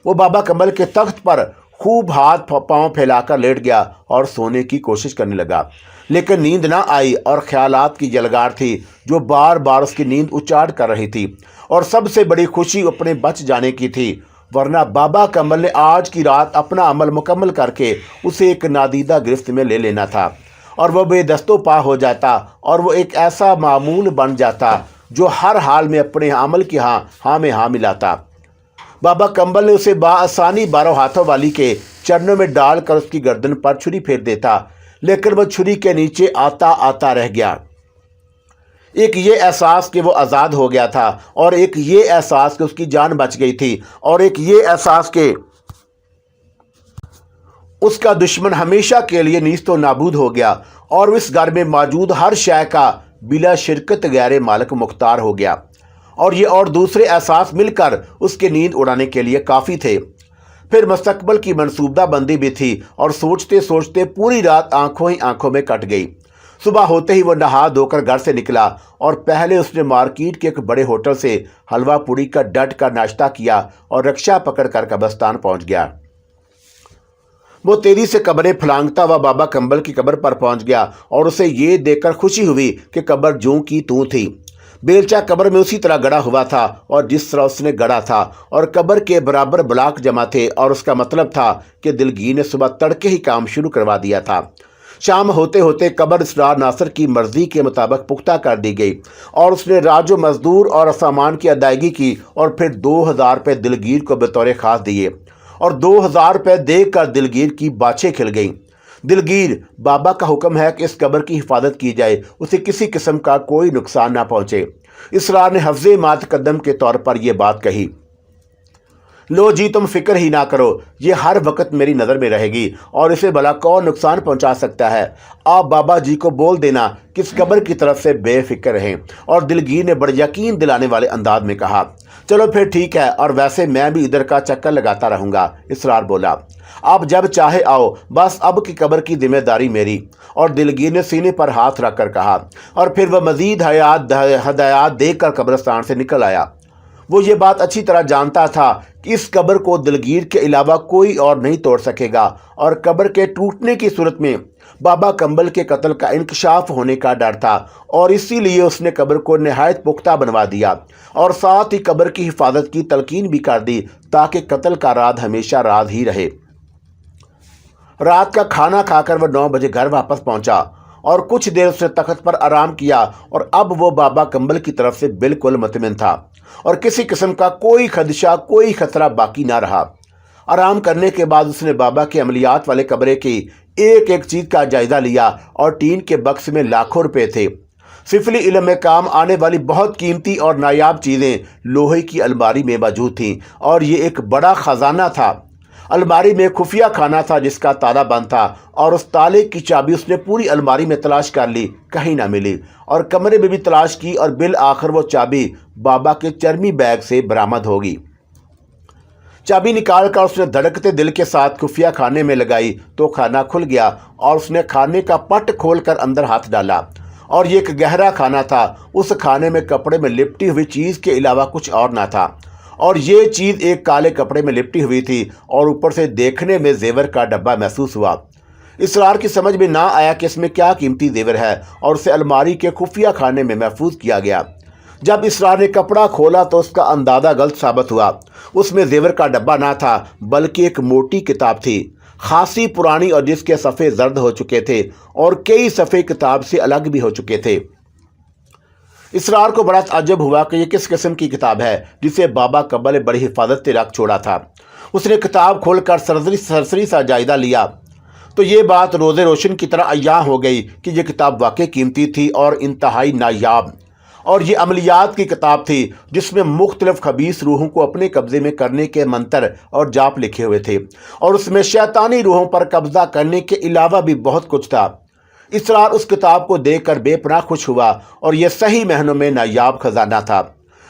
वो बाबा कंबल के तख्त पर खूब हाथ पांव फैलाकर लेट गया और सोने की कोशिश करने लगा, लेकिन नींद ना आई और ख्यालात की जलगार थी जो बार बार उसकी नींद उचाट कर रही थी। और सबसे बड़ी खुशी अपने बच जाने की थी, वरना बाबा कंबल ने आज की रात अपना अमल मुकम्मल करके उसे एक नादीदा गिरफ्त में ले लेना था और वह बेदस्तो पा हो जाता और वो एक ऐसा मामूल बन जाता जो हर हाल में अपने अमल की हाँ में हाँ मिलाता। बाबा कंबल ने उसे बाआसानी 12 हाथों वाली के चरणों में डालकर उसकी गर्दन पर छुरी फेर देता, लेकिन वह छुरी के नीचे आता आता रह गया। एक ये एहसास कि वो आज़ाद हो गया था और एक ये एहसास कि उसकी जान बच गई थी और एक ये एहसास कि اس کا دشمن ہمیشہ کے لیے نیست و نابود ہو گیا اور اس گھر میں موجود ہر شے کا بلا شرکت غیر مالک مختار ہو گیا، اور یہ اور دوسرے احساس مل کر اس کی نیند اڑانے کے لیے کافی تھے۔ پھر مستقبل کی منصوبہ بندی بھی تھی اور سوچتے سوچتے پوری رات آنکھوں ہی آنکھوں میں کٹ گئی۔ صبح ہوتے ہی وہ نہا دھو کر گھر سے نکلا اور پہلے اس نے مارکیٹ کے ایک بڑے ہوٹل سے حلوہ پوڑی کا ڈٹ کا ناشتہ کیا اور رکشہ پکڑ کر قبرستان پہنچ گیا۔ وہ تیزی سے قبریں پھلانگتا ہوا بابا کمبل کی قبر پر پہنچ گیا اور اسے یہ دیکھ کر خوشی ہوئی کہ قبر جوں کی توں تھی۔ بیلچہ قبر میں اسی طرح گڑا ہوا تھا اور جس طرح اس نے گڑا تھا، اور قبر کے برابر بلاک جمع تھے، اور اس کا مطلب تھا کہ دلگیر نے صبح تڑکے ہی کام شروع کروا دیا تھا۔ شام ہوتے ہوتے قبر اسرار ناصر کی مرضی کے مطابق پختہ کر دی گئی اور اس نے راج و مزدور اور سامان کی ادائیگی کی اور پھر 2000 روپے دلگیر کو بطور خاص دیے، اور 2000 روپے دے کر دلگیر کی باچھیں کھل گئیں۔ دلگیر، بابا کا حکم ہے کہ اس قبر کی حفاظت کی جائے، اسے کسی قسم کا کوئی نقصان نہ پہنچے۔ اسرار نے حفظ مقدم کے طور پر یہ بات کہی۔ لو جی، تم فکر ہی نہ کرو، یہ ہر وقت میری نظر میں رہے گی اور اسے بھلا کون نقصان پہنچا سکتا ہے۔ آپ بابا جی کو بول دینا کہ اس قبر کی طرف سے بے فکر رہیں۔ اور دلگیر نے بڑے یقین دلانے والے انداز میں کہا، چلو پھر ٹھیک ہے، اور ویسے میں بھی ادھر کا چکر لگاتا رہوں گا۔ اسرار بولا، آپ جب چاہے آؤ، بس اب کی قبر کی ذمہ داری میری۔ اور دلگیر نے سینے پر ہاتھ رکھ کر کہا، اور پھر وہ مزید ہدایات دے کر قبرستان سے نکل آیا۔ وہ یہ بات اچھی طرح جانتا تھا کہ اس قبر کو دلگیر کے علاوہ کوئی اور نہیں توڑ سکے گا، اور قبر کے ٹوٹنے کی صورت میں بابا کمبل کے قتل کا انکشاف ہونے کا ڈر تھا، اور اسی لیے اس نے قبر کو نہایت پختہ بنوا دیا اور ساتھ ہی قبر کی حفاظت کی تلقین بھی کر دی تاکہ قتل کا راز ہمیشہ راز ہی رہے۔ رات کا کھانا کھا کر وہ 9 بجے گھر واپس پہنچا اور کچھ دیر اس نے تخت پر آرام کیا، اور اب وہ بابا کمبل کی طرف سے بالکل مطمئن تھا اور کسی قسم کا کوئی خدشہ، کوئی خطرہ باقی نہ رہا۔ آرام کرنے کے بعد اس نے بابا کے عملیات والے کمرے کی ایک ایک چیز کا جائزہ لیا، اور ٹین کے بکس میں لاکھوں روپے تھے۔ سفلی علم میں کام آنے والی بہت قیمتی اور نایاب چیزیں لوہے کی الماری میں موجود تھیں، اور یہ ایک بڑا خزانہ تھا۔ الماری میں خفیہ خانہ تھا جس کا تالا بند تھا، اور اس تالے کی چابی اس نے پوری الماری میں تلاش کر لی، کہیں نہ ملی، اور کمرے میں بھی تلاش کی، اور بالآخر وہ چابی بابا کے چرمی بیگ سے برآمد ہوگی۔ چابی نکال کر اس نے دھڑکتے دل کے ساتھ خفیہ خانے میں لگائی تو خانہ کھل گیا، اور اس نے خانے کا پٹ کھول کر اندر ہاتھ ڈالا، اور یہ ایک گہرا خانہ تھا۔ اس خانے میں کپڑے میں لپٹی ہوئی چیز کے علاوہ کچھ اور نہ تھا، اور یہ چیز ایک کالے کپڑے میں لپٹی ہوئی تھی، اور اوپر سے دیکھنے میں زیور کا ڈبہ محسوس ہوا۔ اسرار کی سمجھ میں نہ آیا کہ اس میں کیا قیمتی زیور ہے، اور اسے الماری کے خفیہ خانے میں محفوظ کیا گیا۔ جب اسرار نے کپڑا کھولا تو اس کا اندازہ غلط ثابت ہوا۔ اس میں زیور کا ڈبہ نہ تھا، بلکہ ایک موٹی کتاب تھی، خاصی پرانی، اور جس کے صفحے زرد ہو چکے تھے اور کئی صفحے کتاب سے الگ بھی ہو چکے تھے۔ اسرار کو بڑا تعجب ہوا کہ یہ کس قسم کی کتاب ہے جسے بابا کمبل نے بڑی حفاظت سے رکھ چھوڑا تھا۔ اس نے کتاب کھول کر سرسری سا جائزہ لیا تو یہ بات روز روشن کی طرح عیاں ہو گئی کہ یہ کتاب واقعی قیمتی تھی اور انتہائی نایاب، اور یہ عملیات کی کتاب تھی جس میں مختلف خبیث روحوں کو اپنے قبضے میں کرنے کے منتر اور جاپ لکھے ہوئے تھے، اور اس میں شیطانی روحوں پر قبضہ کرنے کے علاوہ بھی بہت کچھ تھا۔ اسرار اس کتاب کو دیکھ کر بے پناہ خوش ہوا، اور یہ صحیح معنوں میں نایاب خزانہ تھا۔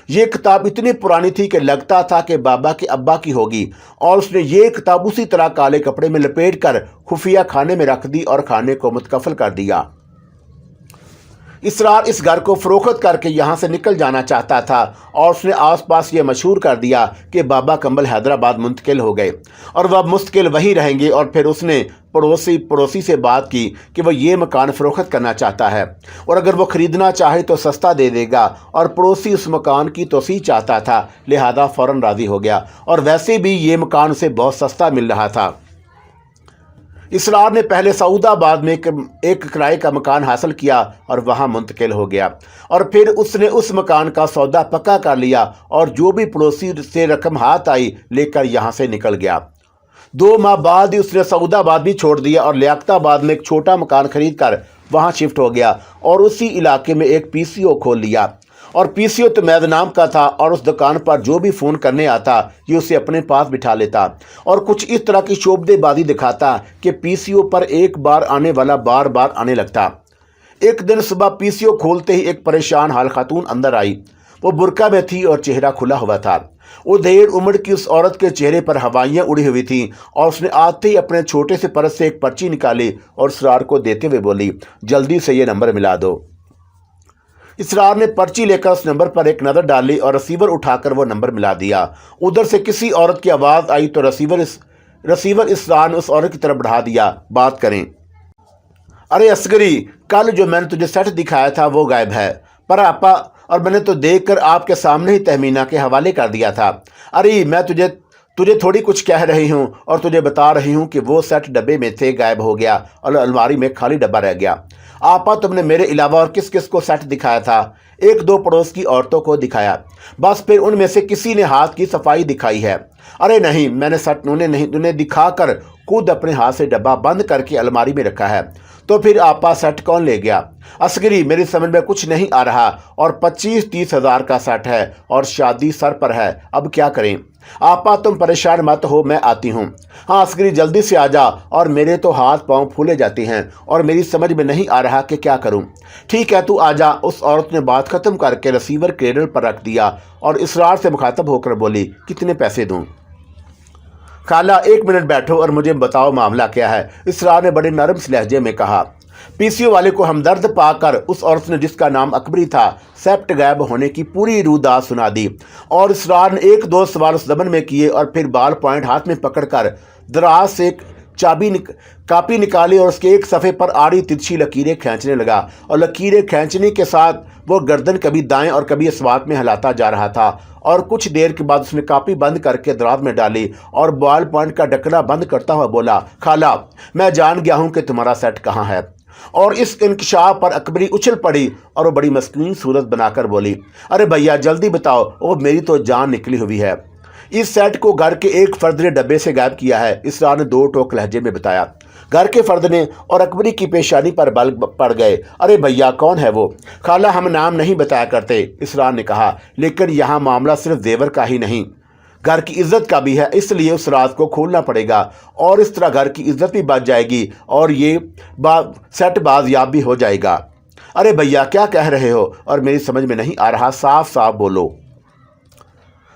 یہ کتاب اتنی پرانی تھی کہ لگتا تھا کہ بابا کے ابا کی ہوگی، اور اس نے یہ کتاب اسی طرح کالے کپڑے میں لپیٹ کر خفیہ خانے میں رکھ دی اور خانے کو متقفل کر دیا۔ اسرار اس گھر کو فروخت کر کے یہاں سے نکل جانا چاہتا تھا، اور اس نے آس پاس یہ مشہور کر دیا کہ بابا کمبل حیدرآباد منتقل ہو گئے اور وہ اب مستقل وہیں رہیں گے۔ اور پھر اس نے پڑوسی سے بات کی کہ وہ یہ مکان فروخت کرنا چاہتا ہے، اور اگر وہ خریدنا چاہے تو سستا دے دے گا، اور پڑوسی اس مکان کی توسیع چاہتا تھا، لہذا فوراً راضی ہو گیا، اور ویسے بھی یہ مکان اسے بہت سستا مل رہا تھا۔ اسرار نے پہلے سعود آباد میں ایک کرائے کا مکان حاصل کیا اور وہاں منتقل ہو گیا، اور پھر اس نے اس مکان کا سودا پکا کر لیا، اور جو بھی پڑوسی سے رقم ہاتھ آئی لے کر یہاں سے نکل گیا۔ 2 ماہ بعد ہی اس نے سعود آباد بھی چھوڑ دیا اور لیاقت آباد میں ایک چھوٹا مکان خرید کر وہاں شفٹ ہو گیا، اور اسی علاقے میں ایک PCO کھول لیا، اور PCO تو میز نام کا تھا اور اس دکان پر جو بھی فون کرنے آتا یہ اسے اپنے پاس بٹھا لیتا اور کچھ اس طرح کی شعبدے بازی دکھاتا کہ PCO پر ایک بار آنے والا بار بار آنے لگتا۔ ایک دن صبح PCO کھولتے ہی ایک پریشان حال خاتون اندر آئی۔ وہ برقع میں تھی اور چہرہ کھلا ہوا تھا۔ وہ دیر عمر کی اس عورت کے چہرے پر ہوائیاں اڑی ہوئی تھیں اور اس نے آتے ہی اپنے چھوٹے سے پرس سے ایک پرچی نکالی اور اسرار کو دیتے ہوئے بولی، جلدی سے یہ نمبر ملا دو۔ اسرار نے پرچی لے کر اس نمبر پر ایک نظر ڈالی اور ریسیور اٹھا کر وہ نمبر ملا دیا۔ ادھر سے کسی عورت کی آواز آئی تو ریسیور اسرار نے اس عورت کی طرف بڑھا دیا، بات کریں۔ ارے عسکری، کل جو میں نے تجھے سیٹ دکھایا تھا وہ غائب ہے، پر آپا، اور میں نے تو دیکھ کر آپ کے سامنے ہی تہمینہ کے حوالے کر دیا تھا۔ ارے میں تجھے تھوڑی کچھ کہہ رہی ہوں اور تجھے بتا رہی ہوں کہ وہ سیٹ ڈبے میں تھے، غائب ہو گیا اور الماری میں خالی ڈبہ رہ گیا۔ آپا، تم نے میرے علاوہ اور کس کس کو سیٹ دکھایا تھا؟ ایک دو پڑوس کی عورتوں کو دکھایا، بس پھر ان میں سے کسی نے ہاتھ کی صفائی دکھائی ہے۔ ارے نہیں، میں نے سیٹ انہیں دکھا کر خود اپنے ہاتھ سے ڈبہ بند کر کے الماری میں رکھا ہے۔ تو پھر آپا سیٹ کون لے گیا؟ عسکری، میری سمجھ میں کچھ نہیں آ رہا، اور 25-30 ہزار کا سیٹ ہے اور شادی سر پر ہے، اب کیا کریں؟ آپا تم پریشان مت ہو، میں آتی ہوں۔ ہاں عسکری، جلدی سے آ جا، اور میرے تو ہاتھ پاؤں پھولے جاتے ہیں اور میری سمجھ میں نہیں آ رہا کہ کیا کروں۔ ٹھیک ہے تو آ جا۔ اس عورت نے بات ختم کر کے ریسیور کیبل پر رکھ دیا اور اسرار سے مخاطب ہو کر بولی، کتنے پیسے دوں؟ خالہ 1 منٹ بیٹھو اور مجھے بتاؤ معاملہ کیا ہے، اسرار نے بڑے نرم سے لہجے میں کہا۔ PCO والے کو ہمدرد پا کر اس عورت نے، جس کا نام اکبری تھا، سیٹ غائب ہونے کی پوری روداد سنا دی اور اسرار نے 1-2 سوال اس زبان میں کیے اور پھر بال پوائنٹ ہاتھ میں پکڑ کر دراز سے ایک کاپی نکالی اور اس کے ایک صفحے پر آڑی ترچھی لکیریں کھینچنے لگا اور لکیریں کھینچنے کے ساتھ وہ گردن کبھی دائیں اور کبھی اس بات میں ہلاتا جا رہا تھا اور کچھ دیر کے بعد اس نے کاپی بند کر کے دراز میں ڈالی اور بال پوائنٹ کا ڈھکنا بند کرتا ہوا بولا، خالہ میں جان گیا ہوں کہ تمہارا سیٹ کہاں ہے۔ اور اس انکشاف پر اکبری اچھل پڑی اور وہ بڑی مسکین صورت بنا کر بولی، ارے بھیا جلدی بتاؤ، وہ میری تو جان نکلی ہوئی ہے۔ اس سیٹ کو گھر کے ایک فرد نے ڈبے سے غائب کیا ہے، اسرار نے 2 ٹوک لہجے میں بتایا۔ گھر کے فرد نے، اور اکبری کی پیشانی پر بل پڑ گئے، ارے بھیا کون ہے وہ؟ خالہ ہم نام نہیں بتایا کرتے، اسرار نے کہا، لیکن یہاں معاملہ صرف زیور کا ہی نہیں، گھر کی عزت کا بھی ہے، اس لیے اس راز کو کھولنا پڑے گا اور اس طرح گھر کی عزت بھی بچ جائے گی اور یہ سیٹ بازیاب بھی ہو جائے گا۔ ارے بھیا کیا کہہ رہے ہو اور میری سمجھ میں نہیں آ رہا، صاف صاف بولو۔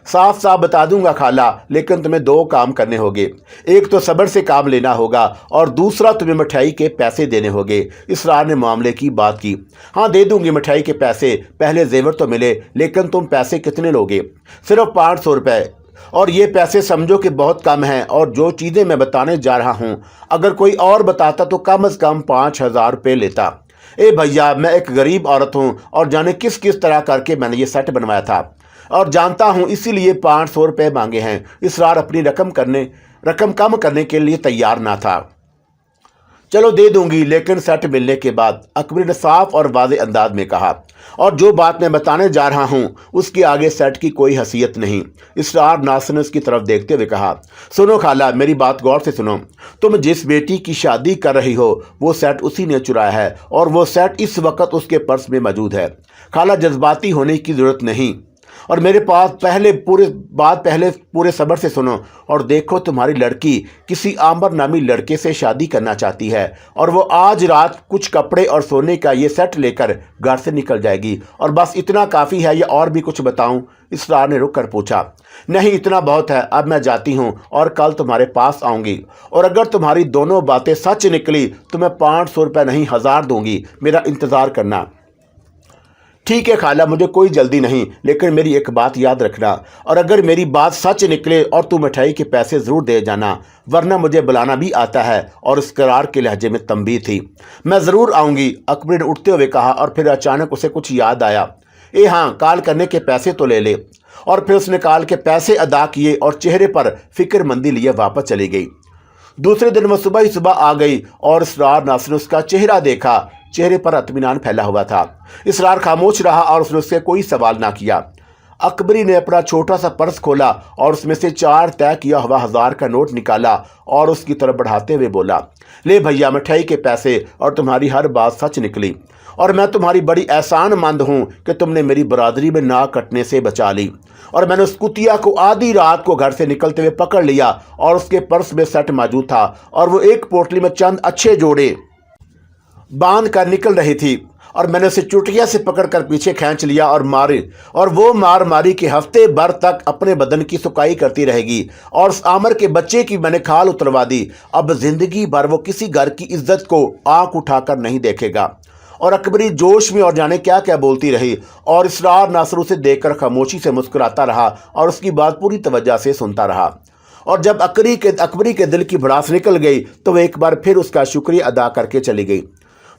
صاف صاف بتا دوں گا خالہ، لیکن تمہیں 2 کام کرنے ہوگے، ایک تو صبر سے کام لینا ہوگا اور دوسرا تمہیں مٹھائی کے پیسے دینے ہوگے۔ اسرار نے معاملے کی بات کی۔ ہاں دے دوں گی مٹھائی کے پیسے، پہلے زیور تو ملے، لیکن تم پیسے کتنے لوگے؟ صرف 500 روپے، اور یہ پیسے سمجھو کہ بہت کم ہیں، اور جو چیزیں میں بتانے جا رہا ہوں اگر کوئی اور بتاتا تو کم از کم 5000 روپے لیتا۔ اے بھیا میں ایک غریب عورت ہوں اور جانے کس طرح کر کے میں نے یہ سیٹ بنوایا تھا اور جانتا ہوں، اسی لیے 500 روپے مانگے ہیں۔ اسرار اپنی رقم کم کرنے کے لیے تیار نہ تھا۔ چلو دے دوں گی، لیکن سیٹ ملنے کے بعد، اکبری نے صاف اور واضح انداز میں کہا، اور جو بات میں بتانے جا رہا ہوں اس کے آگے سیٹ کی کوئی حیثیت نہیں۔ اسرار ناصر نے اس کی طرف دیکھتے ہوئے کہا، سنو خالہ میری بات غور سے سنو، تم جس بیٹی کی شادی کر رہی ہو وہ سیٹ اسی نے چرایا ہے اور وہ سیٹ اس وقت اس کے پرس میں موجود ہے۔ خالہ جذباتی ہونے کی ضرورت نہیں، اور میرے پاس پہلے پورے صبر سے سنو اور دیکھو، تمہاری لڑکی کسی عامر نامی لڑکے سے شادی کرنا چاہتی ہے اور وہ آج رات کچھ کپڑے اور سونے کا یہ سیٹ لے کر گھر سے نکل جائے گی، اور بس اتنا کافی ہے یا اور بھی کچھ بتاؤں؟ اسرار نے رک کر پوچھا۔ نہیں اتنا بہت ہے، اب میں جاتی ہوں اور کل تمہارے پاس آؤں گی، اور اگر تمہاری دونوں باتیں سچ نکلی تو میں 500 روپے نہیں 1000 دوں گی، میرا انتظار کرنا۔ ٹھیک ہے خالہ، مجھے کوئی جلدی نہیں، لیکن میری ایک بات یاد رکھنا، اور اگر میری بات سچ نکلے اور تو مٹھائی کے پیسے ضرور دے جانا، ورنہ مجھے بلانا بھی آتا ہے، اور اس قرار کے لہجے میں تنبیہ تھی۔ میں ضرور آؤں گی، اکبری نے اٹھتے ہوئے کہا، اور پھر اچانک اسے کچھ یاد آیا، اے ہاں کال کرنے کے پیسے تو لے لے، اور پھر اس نے کال کے پیسے ادا کیے اور چہرے پر فکر مندی لیے واپس چلی گئی۔ دوسرے دن وہ صبح ہی صبح آ گئی اور اسرار ناصر نے اس کا چہرہ دیکھا، چہرے پر اطمینان پھیلا ہوا تھا۔ اسرار خاموش رہا اور اس نے اس سے کوئی سوال نہ کیا۔ اکبری نے اپنا چھوٹا سا پرس کھولا اور اس میں سے 4 طے کیا ہوا 1000 کا نوٹ نکالا اور اس کی طرف بڑھاتے ہوئے بولا، لے بھیا مٹھائی کے پیسے، اور تمہاری ہر بات سچ نکلی، اور میں تمہاری بڑی احسان مند ہوں کہ تم نے میری برادری میں ناک کٹنے سے بچا لی۔ اور میں نے اس کتیا کو آدھی رات کو گھر سے نکلتے ہوئے پکڑ لیا اور اس کے پرس میں سیٹ موجود تھا اور وہ ایک پوٹلی میں چند اچھے جوڑے باندھ کر نکل رہی تھی، اور میں نے اسے چٹیا سے پکڑ کر پیچھے کھینچ لیا اور وہ مار ماری کے ہفتے بھر تک اپنے بدن کی سکائی کرتی رہے گی، اور اس آمر کے بچے کی میں نے کھال اتروا دی۔ اب زندگی بھر وہ کسی گھر کی عزت کو آنکھ اٹھا کر نہیں دیکھے گا۔ اور اکبری جوش میں اور جانے کیا کیا بولتی رہی، اور اسرار ناصر اسے دیکھ کر خاموشی سے مسکراتا رہا اور اس کی بات پوری توجہ سے سنتا رہا۔ اور جب اکبری کے دل کی بھڑاس نکل گئی تو وہ ایک بار پھر اس کا شکریہ ادا کر کے چلی گئی۔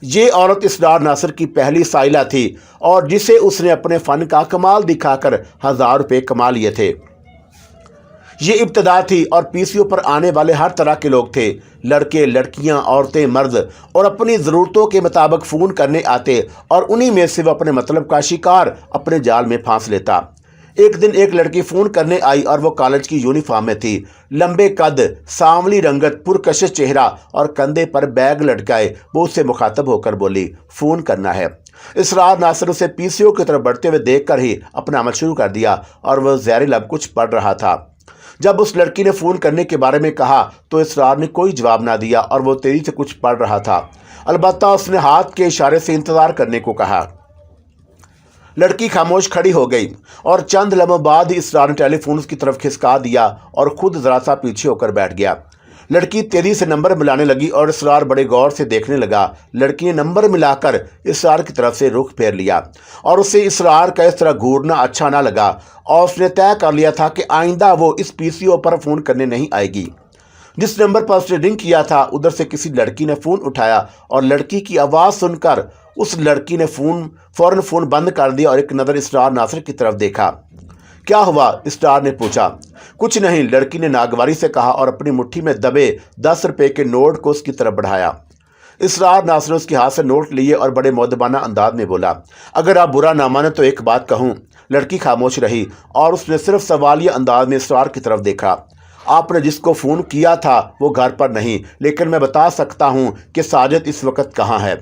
یہ عورت اسرار ناصر کی پہلی سائلہ تھی اور جسے اس نے اپنے فن کا کمال دکھا کر 1000 روپے کما لیے تھے۔ یہ ابتدا تھی اور پی سی او پر آنے والے ہر طرح کے لوگ تھے، لڑکے، لڑکیاں، عورتیں، مرد، اور اپنی ضرورتوں کے مطابق فون کرنے آتے اور انہی میں سے وہ اپنے مطلب کا شکار اپنے جال میں پھانس لیتا۔ ایک دن ایک لڑکی فون کرنے آئی اور وہ کالج کی یونیفارم میں تھی، لمبے قد، سانولی رنگت، پرکشش چہرہ اور کندھے پر بیگ لٹکائے۔ وہ اس سے مخاطب ہو کر بولی، فون کرنا ہے۔ اسرار ناصر اسے پی سی او کی طرف بڑھتے ہوئے دیکھ کر ہی اپنا عمل شروع کر دیا اور وہ زیر لب کچھ پڑھ رہا تھا۔ جب اس لڑکی نے فون کرنے کے بارے میں کہا تو اسرار نے کوئی جواب نہ دیا اور وہ تیزی سے کچھ پڑھ رہا تھا۔ البتہ اس نے ہاتھ کے اشارے سے انتظار کرنے کو کہا۔ لڑکی خاموش کھڑی ہو گئی اور چند لمحوں بعد ہی اسرار نے ٹیلی فون اس کی طرف کھسکا دیا اور خود ذرا سا پیچھے ہو کر بیٹھ گیا۔ لڑکی تیزی سے نمبر ملانے لگی اور اسرار بڑے غور سے دیکھنے لگا۔ لڑکی نے نمبر ملا کر اسرار کی طرف سے رخ پھیر لیا اور اسے اسرار کا اس طرح گھورنا اچھا نہ لگا، اور اس نے طے کر لیا تھا کہ آئندہ وہ اس پی سی او پر فون کرنے نہیں آئے گی۔ جس نمبر پر اس نے رنگ کیا تھا ادھر سے کسی لڑکی نے فون اٹھایا اور لڑکی کی آواز سن کر اس لڑکی نے فوراً فون بند کر دیا اور ایک نظر اسرار ناصر کی طرف دیکھا۔ کیا ہوا؟ اسرار نے پوچھا۔ کچھ نہیں، لڑکی نے ناگواری سے کہا اور اپنی مٹھی میں دبے 10 روپے کے نوٹ کو اس کی طرف بڑھایا۔ اسرار ناصر نے اس کے ہاتھ سے نوٹ لیے اور بڑے مؤدبانہ انداز میں بولا، اگر آپ برا نہ مانے تو ایک بات کہوں۔ لڑکی خاموش رہی اور اس نے صرف سوالیہ انداز میں اسرار کی طرف دیکھا۔ آپ نے جس کو فون کیا تھا وہ گھر پر نہیں، لیکن میں بتا سکتا ہوں کہ ساجد اس وقت کہاں ہے۔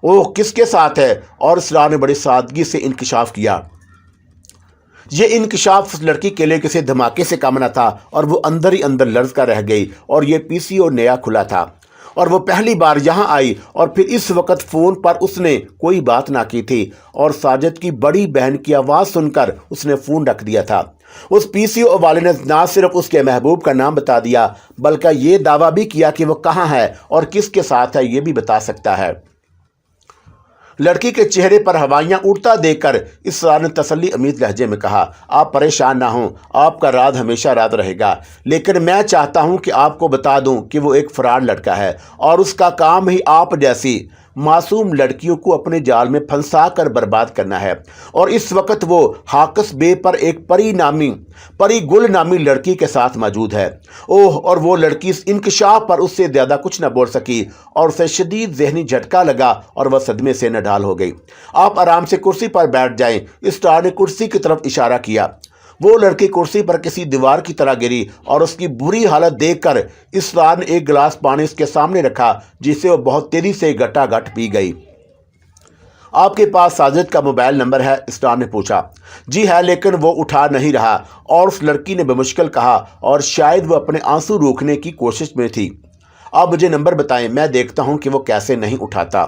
وہ کس کے ساتھ ہے؟ اور اسرار نے بڑی سادگی سے انکشاف کیا۔ یہ انکشاف اس لڑکی کے لیے کسی دھماکے سے کم نہ تھا اور وہ اندر ہی اندر لرز کر رہ گئی۔ اور یہ پی سی او نیا کھلا تھا اور وہ پہلی بار یہاں آئی، اور پھر اس وقت فون پر اس نے کوئی بات نہ کی تھی، اور ساجد کی بڑی بہن کی آواز سن کر اس نے فون رکھ دیا تھا۔ اس پی سی او والے نے نہ صرف اس کے محبوب کا نام بتا دیا بلکہ یہ دعویٰ بھی کیا کہ وہ کہاں ہے اور کس کے ساتھ ہے یہ بھی بتا سکتا ہے۔ لڑکی کے چہرے پر ہوائیاں اڑتا دیکھ کر اسرار نے تسلی امید لہجے میں کہا، آپ پریشان نہ ہوں، آپ کا راز ہمیشہ راز رہے گا، لیکن میں چاہتا ہوں کہ آپ کو بتا دوں کہ وہ ایک فراڈ لڑکا ہے اور اس کا کام ہی آپ جیسی معصوم لڑکیوں کو اپنے جال میں پھنسا کر برباد کرنا ہے۔ اور اس وقت وہ ہاکس بے پر ایک پری گل نامی لڑکی کے ساتھ موجود ہے۔ اور وہ لڑکی اس انکشاف پر اس سے زیادہ کچھ نہ بول سکی اور اسے شدید ذہنی جھٹکا لگا اور وہ صدمے سے نڈال ہو گئی۔ آپ آرام سے کرسی پر بیٹھ جائیں۔ اسٹار نے کرسی کی طرف اشارہ کیا۔ وہ لڑکی کرسی پر کسی دیوار کی طرح گری اور اس کی بری حالت دیکھ کر اسرار نے ایک گلاس پانی اس کے سامنے رکھا جسے وہ بہت تیزی سے گٹا گٹ پی گئی۔ آپ کے پاس ساجد کا موبائل نمبر ہے؟ اسٹار نے پوچھا۔ جی ہے، لیکن وہ اٹھا نہیں رہا، اور اس لڑکی نے بمشکل کہا، اور شاید وہ اپنے آنسو روکنے کی کوشش میں تھی۔ آپ مجھے نمبر بتائیں، میں دیکھتا ہوں کہ وہ کیسے نہیں اٹھاتا۔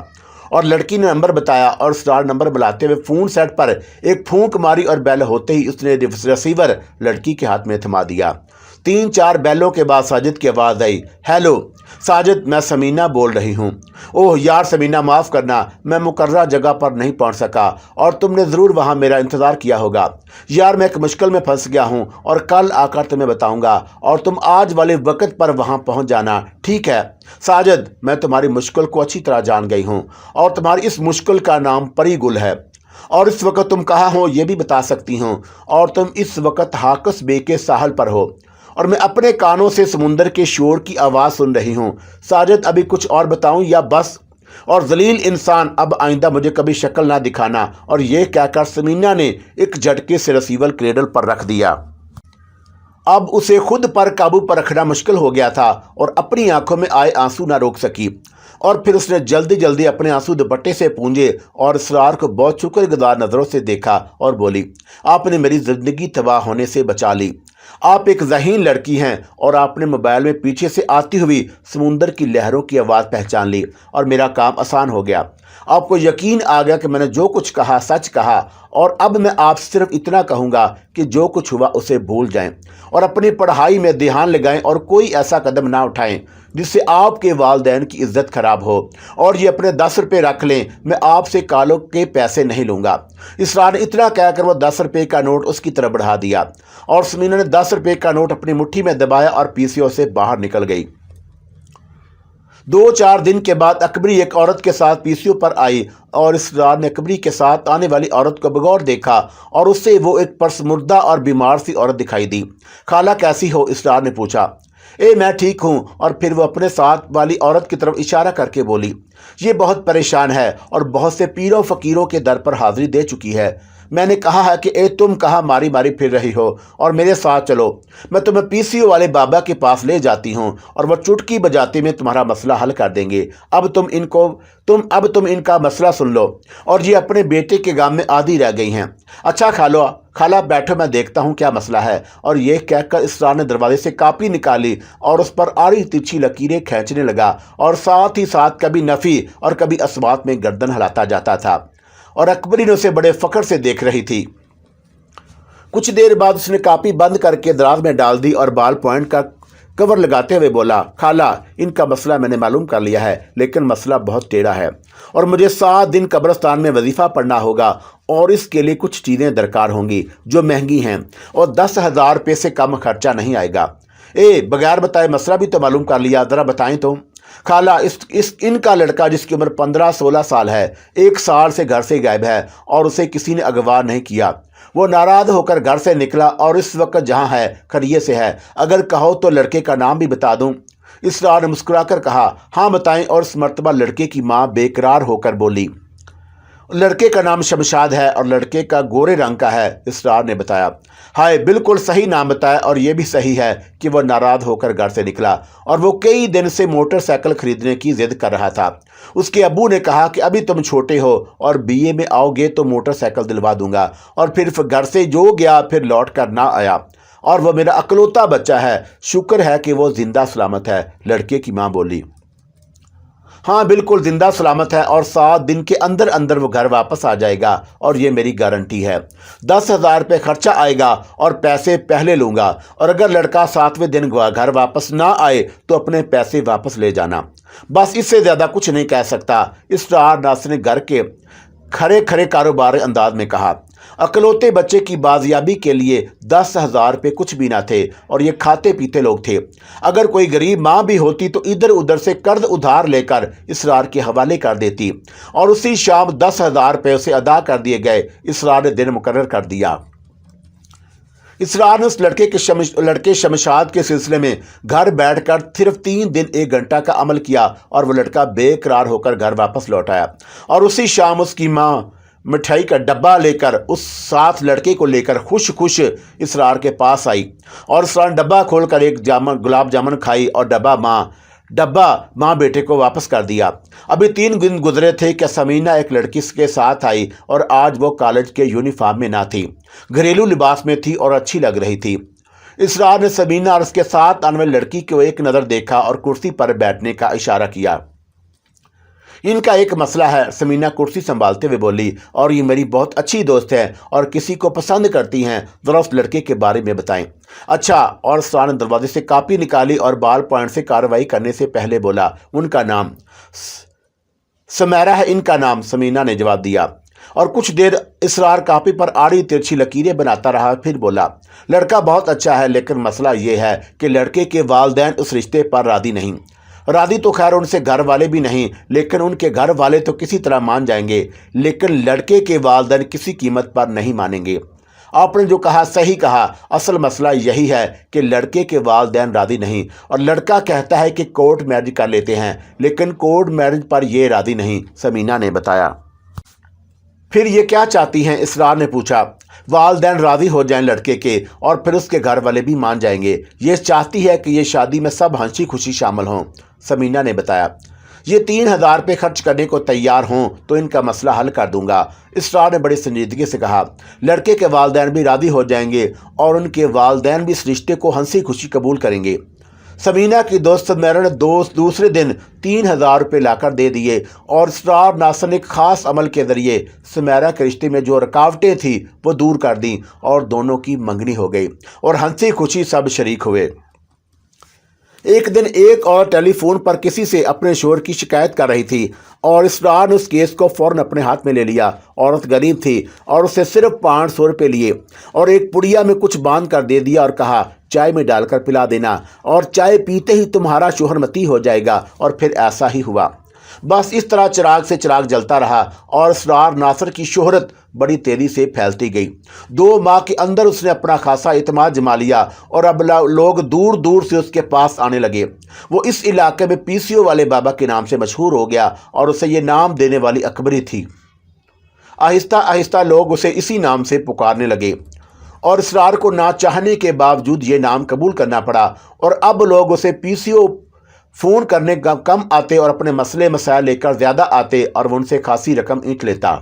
اور لڑکی نے نمبر بتایا اور اسٹار نمبر بلاتے ہوئے فون سیٹ پر ایک پھونک ماری اور بیل ہوتے ہی اس نے ریسیور لڑکی کے ہاتھ میں تھما دیا۔ 3-4 بیلوں کے بعد ساجد کی آواز آئی، ہیلو ساجد، میں سمینہ بول رہی ہوں۔ اوہ یار سمینہ، معاف کرنا، میں مقررہ جگہ پر نہیں پہنچ سکا اور تم نے ضرور وہاں میرا انتظار کیا ہوگا۔ یار میں ایک مشکل میں پھنس گیا ہوں اور کل آ کر تمہیں بتاؤں گا، اور تم آج والے وقت پر وہاں پہنچ جانا، ٹھیک ہے؟ ساجد، میں تمہاری مشکل کو اچھی طرح جان گئی ہوں اور تمہاری اس مشکل کا نام پری گل ہے، اور اس وقت تم کہاں ہو یہ بھی بتا سکتی ہوں، اور تم اس وقت ہاکس بے کے ساحل پر ہو اور میں اپنے کانوں سے سمندر کے شور کی آواز سن رہی ہوں۔ ساجد، ابھی کچھ اور بتاؤں یا بس؟ اور ذلیل انسان، اب آئندہ مجھے کبھی شکل نہ دکھانا۔ اور یہ کہہ کر سمینہ نے ایک جھٹکے سے ریسیور کریڈل پر رکھ دیا۔ اب اسے خود پر قابو پر رکھنا مشکل ہو گیا تھا اور اپنی آنکھوں میں آئے آنسو نہ روک سکی، और फिर उसने जल्दी जल्दी अपने आंसू दुपट्टे से पूंजे और इसरार को बहुत शुक्रगुजार नज़रों से देखा और बोली, आपने मेरी ज़िंदगी तबाह होने से बचा ली। आप एक ज़हीन लड़की हैं और आपने मोबाइल में पीछे से आती हुई समुंदर की लहरों की आवाज़ पहचान ली और मेरा काम आसान हो गया। आपको यकीन आ गया कि मैंने जो कुछ कहा सच कहा, और अब मैं आपसे सिर्फ इतना कहूँगा कि जो कुछ हुआ उसे भूल जाएं और अपनी पढ़ाई में ध्यान लगाएं और कोई ऐसा कदम ना उठाएं जिससे आपके वालिदैन की इज्जत खराब हो। और ये अपने 10 रुपये रख लें, मैं आपसे कालों के पैसे नहीं लूँगा। इसरार ने इतना कहकर वो 10 रुपये का नोट उसकी तरफ बढ़ा दिया और समीना ने 10 रुपये का नोट अपनी मुट्ठी में दबाया और पीसीओ से बाहर निकल गई। 2-4 दिन के बाद अकबरी एक औरत के साथ पीसीओ पर आई और इसरार ने अकबरी के साथ आने वाली औरत को बगौर देखा और उससे वो एक परसमुर्दा और बीमार सी औरत दिखाई दी। खाला कैसी हो? इसरार ने पूछा। मैं ठीक हूँ। और फिर वो अपने साथ वाली औरत की तरफ इशारा करके बोली, ये बहुत परेशान है और बहुत से पीरों फकीरों के दर पर हाजिरी दे चुकी है। मैंने कहा है कि तुम कहाँ मारी मारी फिर रही हो और मेरे साथ चलो, मैं तुम्हें पीसीओ वाले बाबा के पास ले जाती हूँ और वह चुटकी बजाते में तुम्हारा मसला हल कर देंगे। अब तुम इनका मसला सुन लो। और ये अपने बेटे के गांव में आधी रह गई हैं। अच्छा खाला बैठो, मैं देखता हूँ क्या मसला है। और ये कहकर इसरार ने दरवाजे से कापी निकाली और उस पर आड़ी तिरछी लकीरें खींचने लगा और साथ ही साथ कभी नफ़ी और कभी अस्वात में गर्दन हिलाता जाता था और अकबरी ने उसे बड़े फ़ख्र से देख रही थी। कुछ देर बाद उसने कापी बंद करके दराज में डाल दी और बाल पॉइंट का कवर लगाते हुए बोला, खाला इनका मसला मैंने मालूम कर लिया है, लेकिन मसला बहुत टेढ़ा है और मुझे 7 दिन कब्रिस्तान में वजीफ़ा पढ़ना होगा और इसके लिए कुछ चीज़ें दरकार होंगी जो महंगी हैं और 10,000 रुपये से कम खर्चा नहीं आएगा। बगैर बताए मसला भी तो मालूम कर लिया, ज़रा बताएं तो। खाला इनका लड़का जिसकी उम्र 15-16 साल है, 1 साल से घर से गायब है और उसे किसी ने अगवा नहीं किया। वो नाराज़ होकर घर से निकला और इस वक्त जहाँ है खरिये से है। अगर कहो तो लड़के का नाम भी बता दूं। इसरार ने मुस्कुराकर कहा, हाँ बताएं। और इस मर्तबा लड़के की माँ बेकरार होकर बोली, लड़के का नाम शमशाद है और लड़के का गोरे रंग का है। इसरार ने बताया। हाय, बिल्कुल सही नाम बताया और यह भी सही है कि वह नाराज़ होकर घर से निकला और वो कई दिन से मोटरसाइकिल खरीदने की जिद कर रहा था। उसके अब्बू ने कहा कि अभी तुम छोटे हो और बीए में आओगे तो मोटरसाइकिल दिलवा दूंगा। और फिर घर से जो गया फिर लौट कर ना आया और वह मेरा अकलौता बच्चा है, शुक्र है कि वो जिंदा सलामत है। लड़के की माँ बोली, हाँ बिल्कुल जिंदा सलामत है और 7 दिन के अंदर अंदर वो घर वापस आ जाएगा और ये मेरी गारंटी है। 10,000 रुपये खर्चा आएगा और पैसे पहले लूँगा और अगर लड़का 7वें दिन घर वापस ना आए तो अपने पैसे वापस ले जाना। बस इससे ज़्यादा कुछ नहीं कह सकता। इसरार नासिर ने घर के खरे कारोबारी अंदाज में कहा। अकलौते बच्चे की बाजियाबी के लिए 10,000 रुपये कुछ भी ना थे और ये खाते पीते लोग थे। अगर कोई गरीब माँ भी होती तो इधर उधर से कर्ज उधार लेकर इसरार के हवाले कर देती और उसी शाम 10,000 रुपये उसे अदा कर दिए गए। इसरार ने दिन मुकर्रर कर दिया। इसरार ने उस लड़के शमशाद के सिलसिले में घर बैठकर सिर्फ 3 दिन 1 घंटा का अमल किया और वो लड़का बेकरार होकर घर वापस लौट आया और उसी शाम उसकी माँ मिठाई का डब्बा लेकर उस साथ लड़के को लेकर खुश इसरार के पास आई और इसरार ने डब्बा खोलकर एक गुलाब जामुन खाई और डब्बा माँ बेटे को वापस कर दिया। अभी 3 दिन गुजरे थे कि समीना एक लड़की के साथ आई और आज वो कॉलेज के यूनिफॉर्म में ना थी, घरेलू लिबास में थी और अच्छी लग रही थी। इसरार ने समीना और उसके साथ आने वाली लड़की को एक नज़र देखा और कुर्सी पर बैठने का इशारा किया। इनका एक मसला है, समीना कुर्सी संभालते हुए बोली, और ये मेरी बहुत अच्छी दोस्त है और किसी को पसंद करती हैं, ज़रा उस लड़के के बारे में बताएं। अच्छा। और इसरार ने दरवाजे से कापी निकाली और बाल पॉइंट से कार्रवाई करने से पहले बोला, उनका नाम समैरा है, इनका नाम। समीना ने जवाब दिया और कुछ देर इसरार कापी पर आड़ी तिरछी लकीरें बनाता रहा। फिर बोला, लड़का बहुत अच्छा है लेकिन मसला ये है कि लड़के के वालिदैन उस रिश्ते पर राज़ी नहीं। राज़ी तो खैर उनसे घर वाले भी नहीं, लेकिन उनके घर वाले तो किसी तरह मान जाएंगे, लेकिन लड़के के वालिदैन किसी कीमत पर नहीं मानेंगे। आपने जो कहा सही कहा। असल मसला यही है कि लड़के के वालिदैन राज़ी नहीं और लड़का कहता है कि कोर्ट मैरिज कर लेते हैं, लेकिन कोर्ट मैरिज पर ये राज़ी नहीं। समीना ने बताया। फिर ये क्या चाहती हैं? इसरार ने पूछा। वालिदैन राज़ी हो जाएं लड़के के और फिर उसके घर वाले भी मान जाएंगे। ये चाहती है कि ये शादी में सब हंसी खुशी शामिल हों। समीना ने बताया। یہ 3,000 روپے خرچ کرنے کو تیار ہوں تو ان کا مسئلہ حل کر دوں گا۔ اسرار نے بڑی سنجیدگی سے کہا۔ لڑکے کے والدین بھی راضی ہو جائیں گے اور ان کے والدین بھی اس رشتے کو ہنسی خوشی قبول کریں گے۔ سمینہ کی دوست سمیرا نے دوسرے دن 3,000 روپے لا کر دے دیے اور اسرار ناصر نے ایک خاص عمل کے ذریعے سمیرا کے رشتے میں جو رکاوٹیں تھیں وہ دور کر دیں اور دونوں کی منگنی ہو گئی اور ہنسی خوشی سب شریک ہوئے۔ ایک دن ایک اور ٹیلی فون پر کسی سے اپنے شوہر کی شکایت کر رہی تھی اور اسرار نے اس کیس کو فوراً اپنے ہاتھ میں لے لیا۔ عورت غریب تھی اور اسے صرف 500 روپے لیے اور ایک پڑیا میں کچھ باندھ کر دے دیا اور کہا چائے میں ڈال کر پلا دینا اور چائے پیتے ہی تمہارا شوہر متی ہو جائے گا، اور پھر ایسا ہی ہوا۔ بس اس طرح چراغ سے چراغ جلتا رہا اور اسرار ناصر کی شہرت بڑی تیزی سے پھیلتی گئی۔ 2 ماہ کے اندر اس نے اپنا خاصا اعتماد جما لیا اور اب لوگ دور دور سے اس کے پاس آنے لگے۔ وہ اس علاقے میں PCO والے بابا کے نام سے مشہور ہو گیا اور اسے یہ نام دینے والی اکبری تھی۔ آہستہ آہستہ لوگ اسے اسی نام سے پکارنے لگے اور اسرار کو نہ چاہنے کے باوجود یہ نام قبول کرنا پڑا، اور اب لوگ اسے PCO فون کرنے کا کم آتے اور اپنے مسئلے مسائل لے کر زیادہ آتے اور وہ ان سے خاصی رقم اینٹ لیتا۔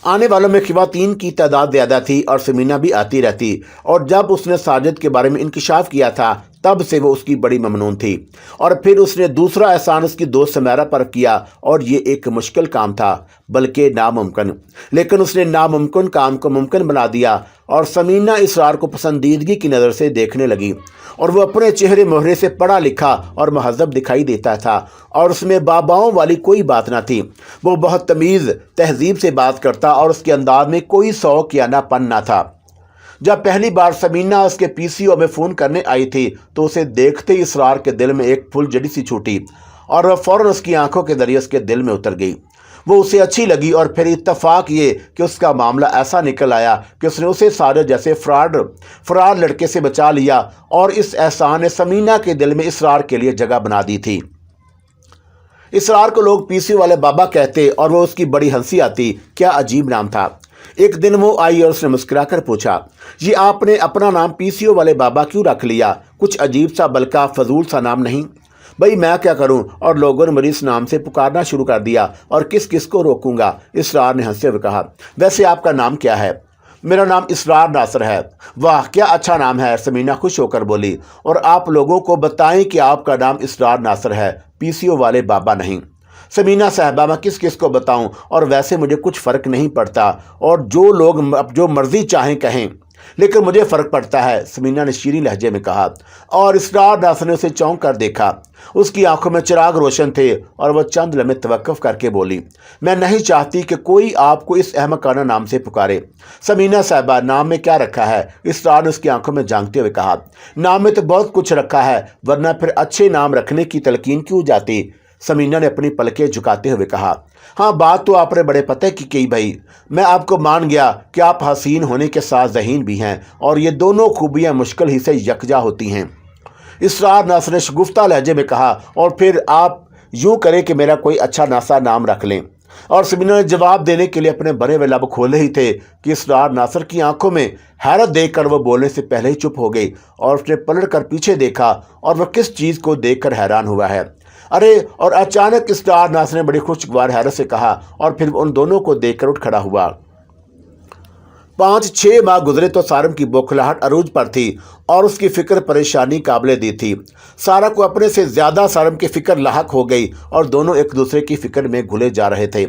آنے والوں میں خواتین کی تعداد زیادہ تھی اور سمینہ بھی آتی رہتی، اور جب اس نے ساجد کے بارے میں انکشاف کیا تھا تب سے وہ اس کی بڑی ممنون تھی۔ اور پھر اس نے دوسرا احسان اس کی دوست سمیرا پر کیا، اور یہ ایک مشکل کام تھا بلکہ ناممکن، لیکن اس نے ناممکن کام کو ممکن بنا دیا اور سمینہ اسرار کو پسندیدگی کی نظر سے دیکھنے لگی، اور وہ اپنے چہرے مہرے سے پڑھا لکھا اور مہذب دکھائی دیتا تھا اور اس میں باباؤں والی کوئی بات نہ تھی۔ وہ بہت تمیز تہذیب سے بات کرتا اور اس کے انداز میں کوئی سوق یا نہ پن نہ تھا۔ جب پہلی بار سمینہ اس کے PCO میں فون کرنے آئی تھی تو اسے دیکھتے ہی اسرار کے دل میں ایک پھول جڑی سی چھوٹی اور وہ فوراً اس کی آنکھوں کے ذریعے اس کے دل میں اتر گئی۔ وہ اسے اچھی لگی اور پھر اتفاق یہ کہ اس کا معاملہ ایسا نکل آیا کہ اس نے اسے سارے جیسے فرار لڑکے سے بچا لیا، اور اس احسان نے سمینہ کے دل میں اسرار کے لیے جگہ بنا دی تھی۔ اسرار کو لوگ PCO والے بابا کہتے اور وہ اس کی بڑی ہنسی آتی۔ کیا عجیب نام تھا۔ ایک دن وہ آئی اور اس نے مسکرا کر پوچھا، یہ آپ نے اپنا نام PCO والے بابا کیوں رکھ لیا؟ کچھ عجیب سا بلکہ فضول سا نام نہیں؟ بھئی میں کیا کروں، اور لوگوں نے مجھے اس نام سے پکارنا شروع کر دیا اور کس کو روکوں گا؟ اسرار نے ہنستے ہوئے کہا، ویسے آپ کا نام کیا ہے؟ میرا نام اسرار ناصر ہے۔ واہ کیا اچھا نام ہے، سمینہ خوش ہو کر بولی، اور آپ لوگوں کو بتائیں کہ آپ کا نام اسرار ناصر ہے، PCO والے بابا نہیں۔ سمینہ صاحبہ میں کس کو بتاؤں، اور ویسے مجھے کچھ فرق نہیں پڑتا، اور جو لوگ جو مرضی چاہیں کہیں، لیکن مجھے فرق پڑتا ہے، سمینہ نے شیریں لہجے میں کہا، اور اسرار ناصر نے اسے چونک کر دیکھا۔ اس کی آنکھوں میں چراغ روشن تھے اور وہ چند لمحے توقف کر کے بولی، میں نہیں چاہتی کہ کوئی آپ کو اس احمقانہ نام سے پکارے۔ سمینہ صاحبہ نام میں کیا رکھا ہے؟ اسرار نے اس کی آنکھوں میں جھانکتے ہوئے کہا، نام میں تو بہت کچھ رکھا ہے، ورنہ پھر اچھے نام رکھنے کی تلقین کیوں جاتی؟ سمینہ نے اپنی پلکیں جھکاتے ہوئے کہا، ہاں بات تو آپ نے بڑے پتے کی کہی بھائی، میں آپ کو مان گیا کہ آپ حسین ہونے کے ساتھ ذہین بھی ہیں، اور یہ دونوں خوبیاں مشکل ہی سے یکجا ہوتی ہیں۔ اسرار ناصر نے شگفتہ لہجے میں کہا، اور پھر آپ یوں کریں کہ میرا کوئی اچھا ناسا نام رکھ لیں۔ اور سمینہ نے جواب دینے کے لیے اپنے بھرے ہوئے لب کھولے ہی تھے کہ اسرار ناصر کی آنکھوں میں حیرت دیکھ کر وہ بولنے سے پہلے ہی چپ ہو گئی، اور اس نے پلٹ کر پیچھے دیکھا اور وہ کس چیز کو دیکھ کر حیران ہوا ہے۔ ارے، اور اچانک اسرار ناصر نے بڑی خوشگوار حیرت سے کہا، اور پھر ان دونوں کو دیکھ کر اٹھ کھڑا ہوا۔ 5-6 ماہ گزرے تو سارم کی بوکھلاہٹ عروج پر تھی اور اس کی فکر پریشانی قابل دی تھی۔ سارا کو اپنے سے زیادہ سارم کی فکر لاحق ہو گئی اور دونوں ایک دوسرے کی فکر میں گھلے جا رہے تھے۔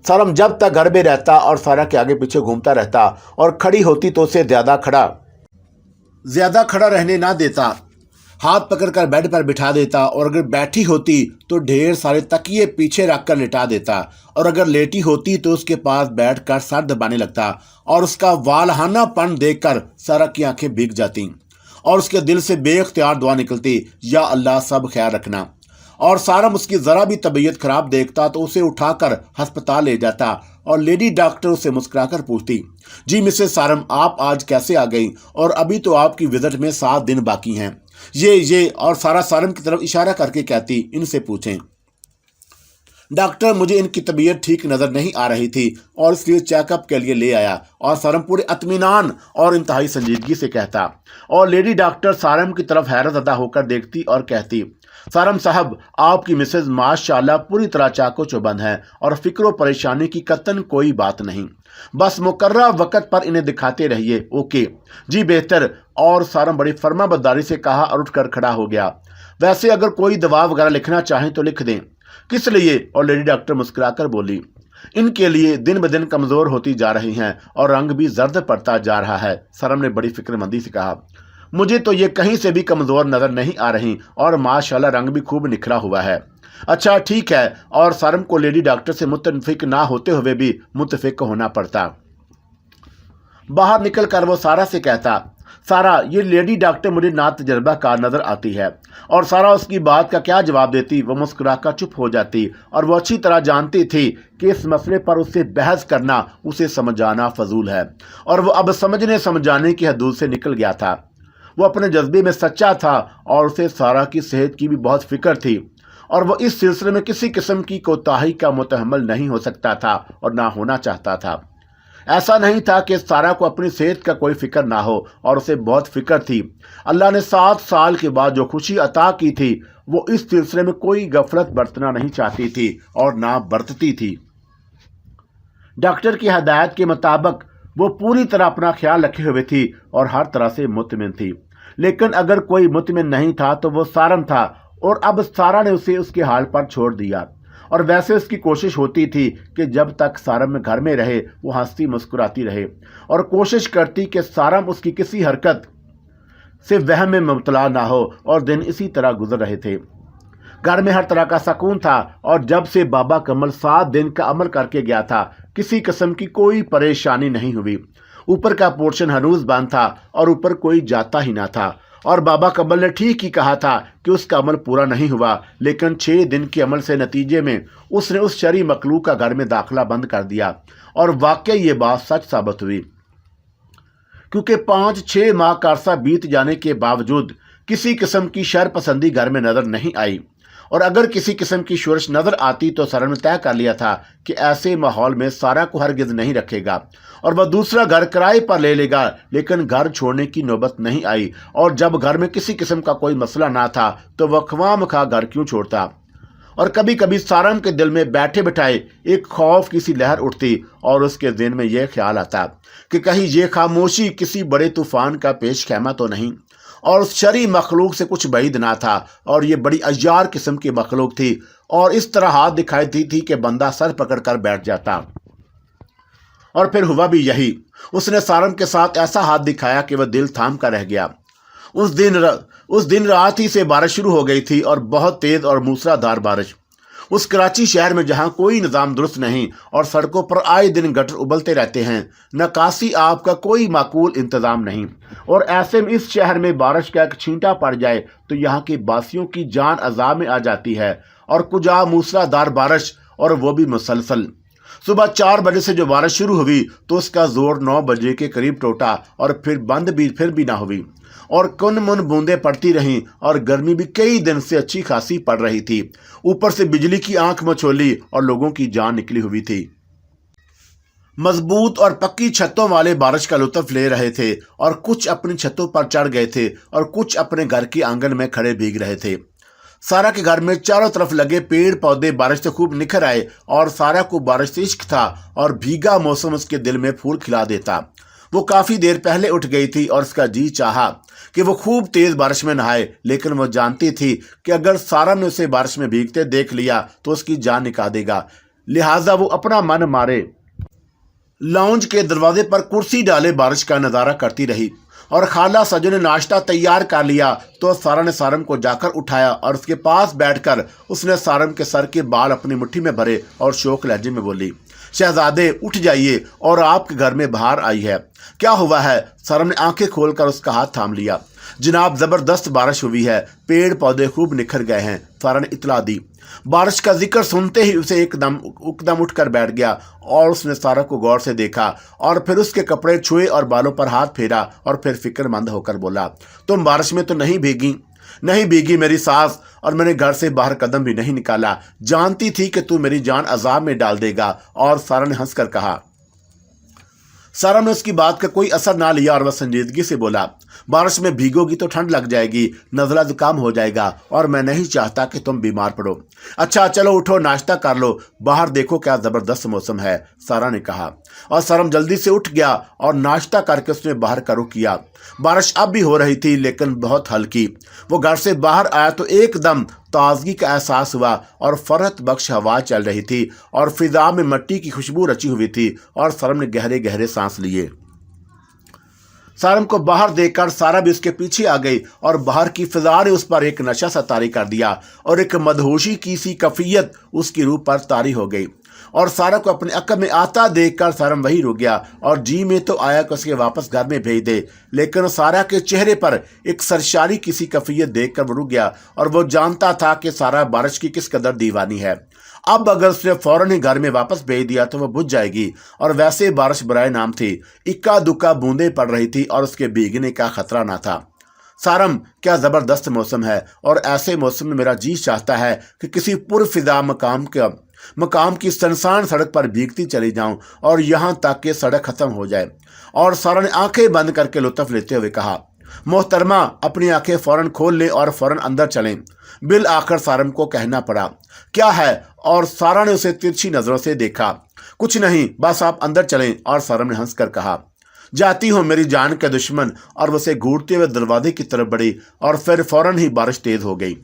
سارم جب تک گھر میں رہتا اور سارا کے آگے پیچھے گھومتا رہتا اور کھڑی ہوتی تو اسے زیادہ کھڑا رہنے نہ دیتا، ہاتھ پکڑ کر بیڈ پر بٹھا دیتا، اور اگر بیٹھی ہوتی تو ڈھیر سارے تکیے پیچھے رکھ کر لٹا دیتا، اور اگر لیٹی ہوتی تو اس کے پاس بیٹھ کر سر دبانے لگتا، اور اس کا والہانہ پن دیکھ کر سارا کی آنکھیں بھیگ جاتی اور اس کے دل سے بے اختیار دعا نکلتی، یا اللہ سب خیال رکھنا۔ اور سارم اس کی ذرا بھی طبیعت خراب دیکھتا تو اسے اٹھا کر ہسپتال لے جاتا، اور لیڈی ڈاکٹر اسے مسکرا کر پوچھتی، جی مسز سارم آپ آج کیسے آ گئی، اور ابھی تو آپ کی وزٹ میں 7 دن باقی ہیں۔ یہ اور سارا سارم کی طرف اشارہ کر کے کہتی، ان سے پوچھیں۔ ڈاکٹر مجھے ان کی طبیعت ٹھیک نظر نہیں آ رہی تھی اور اس لیے چیک اپ کے لیے لے آیا، اور سارم پورے اطمینان اور انتہائی سنجیدگی سے کہتا، اور لیڈی ڈاکٹر سارم کی طرف حیرت زدہ ہو کر دیکھتی اور کہتی، सारम साहब, आपकी मिसेज माशाल्लाह पूरी तरह चाको चौबंद हैं और फिक्र परेशानी की कतन कोई बात नहीं। बस मुकर्रा वक्त पर इन्हें दिखाते रहिए। ओके जी, बेहतर। और सारम बड़ी फर्माबरदारी से कहा और उठकर खड़ा हो गया। वैसे अगर कोई दवा वगैरह लिखना चाहें तो लिख दें। किस लिए? और लेडी डॉक्टर मुस्कुराकर बोली, इनके लिए दिन ब दिन कमजोर होती जा रही हैं और रंग भी जर्द पड़ता जा रहा है। सरम ने बड़ी फिक्रमंदी से कहा, मुझे तो ये कहीं से भी कमजोर नजर नहीं आ रही और माशाल्लाह रंग भी खूब निखरा हुआ है। अच्छा ठीक है। और सरम को लेडी डॉक्टर से मुतफिक ना होते हुए भी मुतफिक होना पड़ता। बाहर निकल कर वो सारा से कहता, सारा, ये लेडी डॉक्टर मुझे ना तजर्बाकार नजर आती है। और सारा उसकी बात का क्या जवाब देती? वो मुस्कुराकर चुप हो जाती और वो अच्छी तरह जानती थी कि इस मसले पर उससे बहस करना, उसे समझाना फजूल है और वो अब समझने समझाने की हदूद से निकल गया था। वो अपने जज्बे में सच्चा था और उसे सारा की सेहत की भी बहुत फिक्र थी और वो इस सिलसिले में किसी किस्म की कोताही का मुतहम्मल नहीं हो सकता था और ना होना चाहता था। ऐसा नहीं था कि सारा को अपनी सेहत का कोई फिक्र ना हो और उसे बहुत फिक्र थी। अल्लाह ने 7 साल के बाद जो खुशी अता की थी, वो इस सिलसिले में कोई गफलत बरतना नहीं चाहती थी और ना बरतती थी। डॉक्टर की हदायत के मुताबिक वो पूरी तरह अपना ख्याल रखे हुए थी और हर तरह से मुतमिन थी। लेकिन अगर कोई मुतमिन नहीं था तो वो सारम था और अब सारा ने उसे उसके हाल पर छोड़ दिया। और वैसे उसकी कोशिश होती थी कि जब तक सारम घर में रहे वो हंसती मुस्कुराती रहे और कोशिश करती कि सारम उसकी किसी हरकत से वहम में मुबतला ना हो और दिन इसी तरह गुजर रहे थे। घर में हर तरह का सुकून था और जब से बाबा कमल 7 दिन का अमल करके गया था, किसी किस्म की कोई परेशानी नहीं हुई। ऊपर का पोर्शन हनूज बंद था और ऊपर कोई जाता ही ना था। और बाबा कमल ने ठीक ही कहा था कि उसका अमल पूरा नहीं हुआ, लेकिन 6 दिन के अमल से नतीजे में उसने उस शरी मखलूक का घर में दाखिला बंद कर दिया। और वाकई ये बात सच साबित हुई, क्योंकि 5-6 माह का अरसा बीत जाने के बावजूद किसी किस्म की शर पसंदी घर में नजर नहीं आई। और अगर किसी किस्म की शोरश नजर आती तो सरन ने तय कर लिया था कि ऐसे माहौल में सारा को हरगिज नहीं रखेगा और वह दूसरा घर किराए पर ले लेगा। लेकिन घर छोड़ने की नौबत नहीं आई और जब घर में किसी किस्म का कोई मसला ना था तो वह ख्वामखा घर क्यों छोड़ता। और कभी कभी सारम के दिल में बैठे बिठाए एक खौफ की सी लहर उठती और उसके दिल में यह ख्याल आता कि कहीं ये खामोशी किसी बड़े तूफान का पेश खैमा तो नहीं। और उस शरी मखलूक से कुछ बैद ना था और ये बड़ी अय्यार किस्म की मखलूक थी और इस तरह हाथ दिखाई दी थी कि बंदा सर पकड़ कर बैठ जाता। और फिर हुआ भी यही। उसने सारम के साथ ऐसा हाथ दिखाया कि वह दिल थाम कर रह गया। उस दिन रात ही से बारिश शुरू हो गई थी और बहुत तेज और मूसलाधार बारिश। उस कराची शहर में जहां कोई निज़ाम दुरुस्त नहीं और सड़कों पर आए दिन गटर उबलते रहते हैं, नकासी आप का कोई माकूल इंतज़ाम नहीं। और ऐसे में इस शहर में बारिश का एक छींटा पड़ जाए तो यहाँ के बासियों की जान अजाब में आ जाती है। और कुजा मूसलाधार बारिश और वो भी मुसलसल। सुबह 4 बजे से जो बारिश शुरू हुई तो उसका जोर 9 बजे के करीब टूटा और फिर बंद भी फिर भी ना हुई और कुन मुन बूंदें पड़ती रहीं और गर्मी भी कई दिन से अच्छी खासी पड़ रही थी। ऊपर से बिजली की आंख मचोली और लोगों की जान निकली हुई थी। मजबूत और पक्की छतों वाले बारिश का लुत्फ ले रहे थे और कुछ अपनी छतों पर चढ़ गए थे और कुछ अपने घर के आंगन में खड़े भीग रहे थे। सारा के घर में चारों तरफ लगे पेड़ पौधे बारिश से खूब निखर आए और सारा को बारिश से इश्क था और भीगा मौसम उसके दिल में फूल खिला देता। वो काफी देर पहले उठ गई थी और उसका जी चाहा कि वो खूब तेज बारिश में नहाए, लेकिन वो जानती थी कि अगर सारा ने उसे बारिश में भीगते देख लिया तो उसकी जान निकाल देगा। लिहाजा वो अपना मन मारे लाउंज के दरवाजे पर कुर्सी डाले बारिश का नज़ारा करती रही। और खाला सजो ने नाश्ता तैयार कर लिया तो सारा ने सारम को जाकर उठाया और उसके पास बैठकर उसने सारम के सर के बाल अपनी मुट्ठी में भरे और शोक लहजे में बोली, शहजादे उठ जाइए और आपके घर में बाहर आई है। क्या हुआ है? सारम ने आंखें खोलकर उसका हाथ थाम लिया। जनाब, जबरदस्त बारिश हुई है, पेड़ पौधे खूब निखर गए हैं, सारा ने इतला दी। बारिश का जिक्र सुनते ही उसे एकदम उठकर बैठ गया और उसने सारा को गौर से देखा और फिर उसके कपड़े छुए और बालों पर हाथ फेरा और फिर फिक्रमंद होकर बोला, तुम बारिश में तो नहीं भीगी? नहीं भीगी मेरी सास, और मैंने घर से बाहर कदम भी नहीं निकाला, जानती थी कि तू मेरी जान अजाब में डाल देगा। और सारा ने हंसकर कहा। सारा ने उसकी बात का कोई असर ना लिया और वह संजीदगी से बोला, बारिश में भीगोगी तो ठंड लग जाएगी, नज़ला जुकाम हो जाएगा और मैं नहीं चाहता कि तुम बीमार पड़ो। अच्छा चलो उठो, नाश्ता कर लो, बाहर देखो क्या ज़बरदस्त मौसम है, सारा ने कहा। और सरम जल्दी से उठ गया और नाश्ता करके उसने बाहर का रुख किया। बारिश अब भी हो रही थी लेकिन बहुत हल्की। वो घर से बाहर आया तो एकदम ताजगी का एहसास हुआ और फरहत बख्श हवा चल रही थी और फिजा में मिट्टी की खुशबू रची हुई थी और सरम ने गहरे गहरे सांस लिए। सारम को बाहर देखकर सारा भी उसके पीछे आ गई और बाहर की फिजा ने उस पर एक नशा सा तारी कर दिया और एक मदहोशी की सी कफियत उसकी रूह पर तारी हो गई। और सारा को अपने अकब में आता देखकर सारम वही रुक गया और जी में तो आया कि उसके वापस घर में भेज दे, लेकिन सारा के चेहरे पर एक सरशारी किसी कफियत देखकर वो रुक गया और वो जानता था कि सारा बारिश की किस कदर दीवानी है। अब अगर उसने फौरन ही घर में वापस भेज दिया तो वह बुझ जाएगी और वैसे बारिश बराए नाम थी, इक्का दुक्का बूंदें पड़ रही थी और उसके भीगने का खतरा ना था। सारम क्या ज़बरदस्त मौसम है और ऐसे मौसम में मेरा जी चाहता है कि किसी पुरफिजा मकाम की सुनसान सड़क पर भीगती चली जाऊं और यहाँ तक कि सड़क खत्म हो जाए। और सारा ने आंखें बंद करके लुत्फ लेते हुए कहा, मोहतरमा अपनी आंखें फौरन खोल लें और फौरन अंदर चलें। बिल आखिर सारम को कहना पड़ा, क्या है? और सारा ने उसे तिरछी नजरों से देखा। कुछ नहीं, बस आप अंदर चलें। और सारम ने हंसकर कहा, जाती हूँ मेरी जान के दुश्मन। और उसे घूरते हुए दरवाजे की तरफ बढ़ी और फिर फौरन ही बारिश तेज हो गई।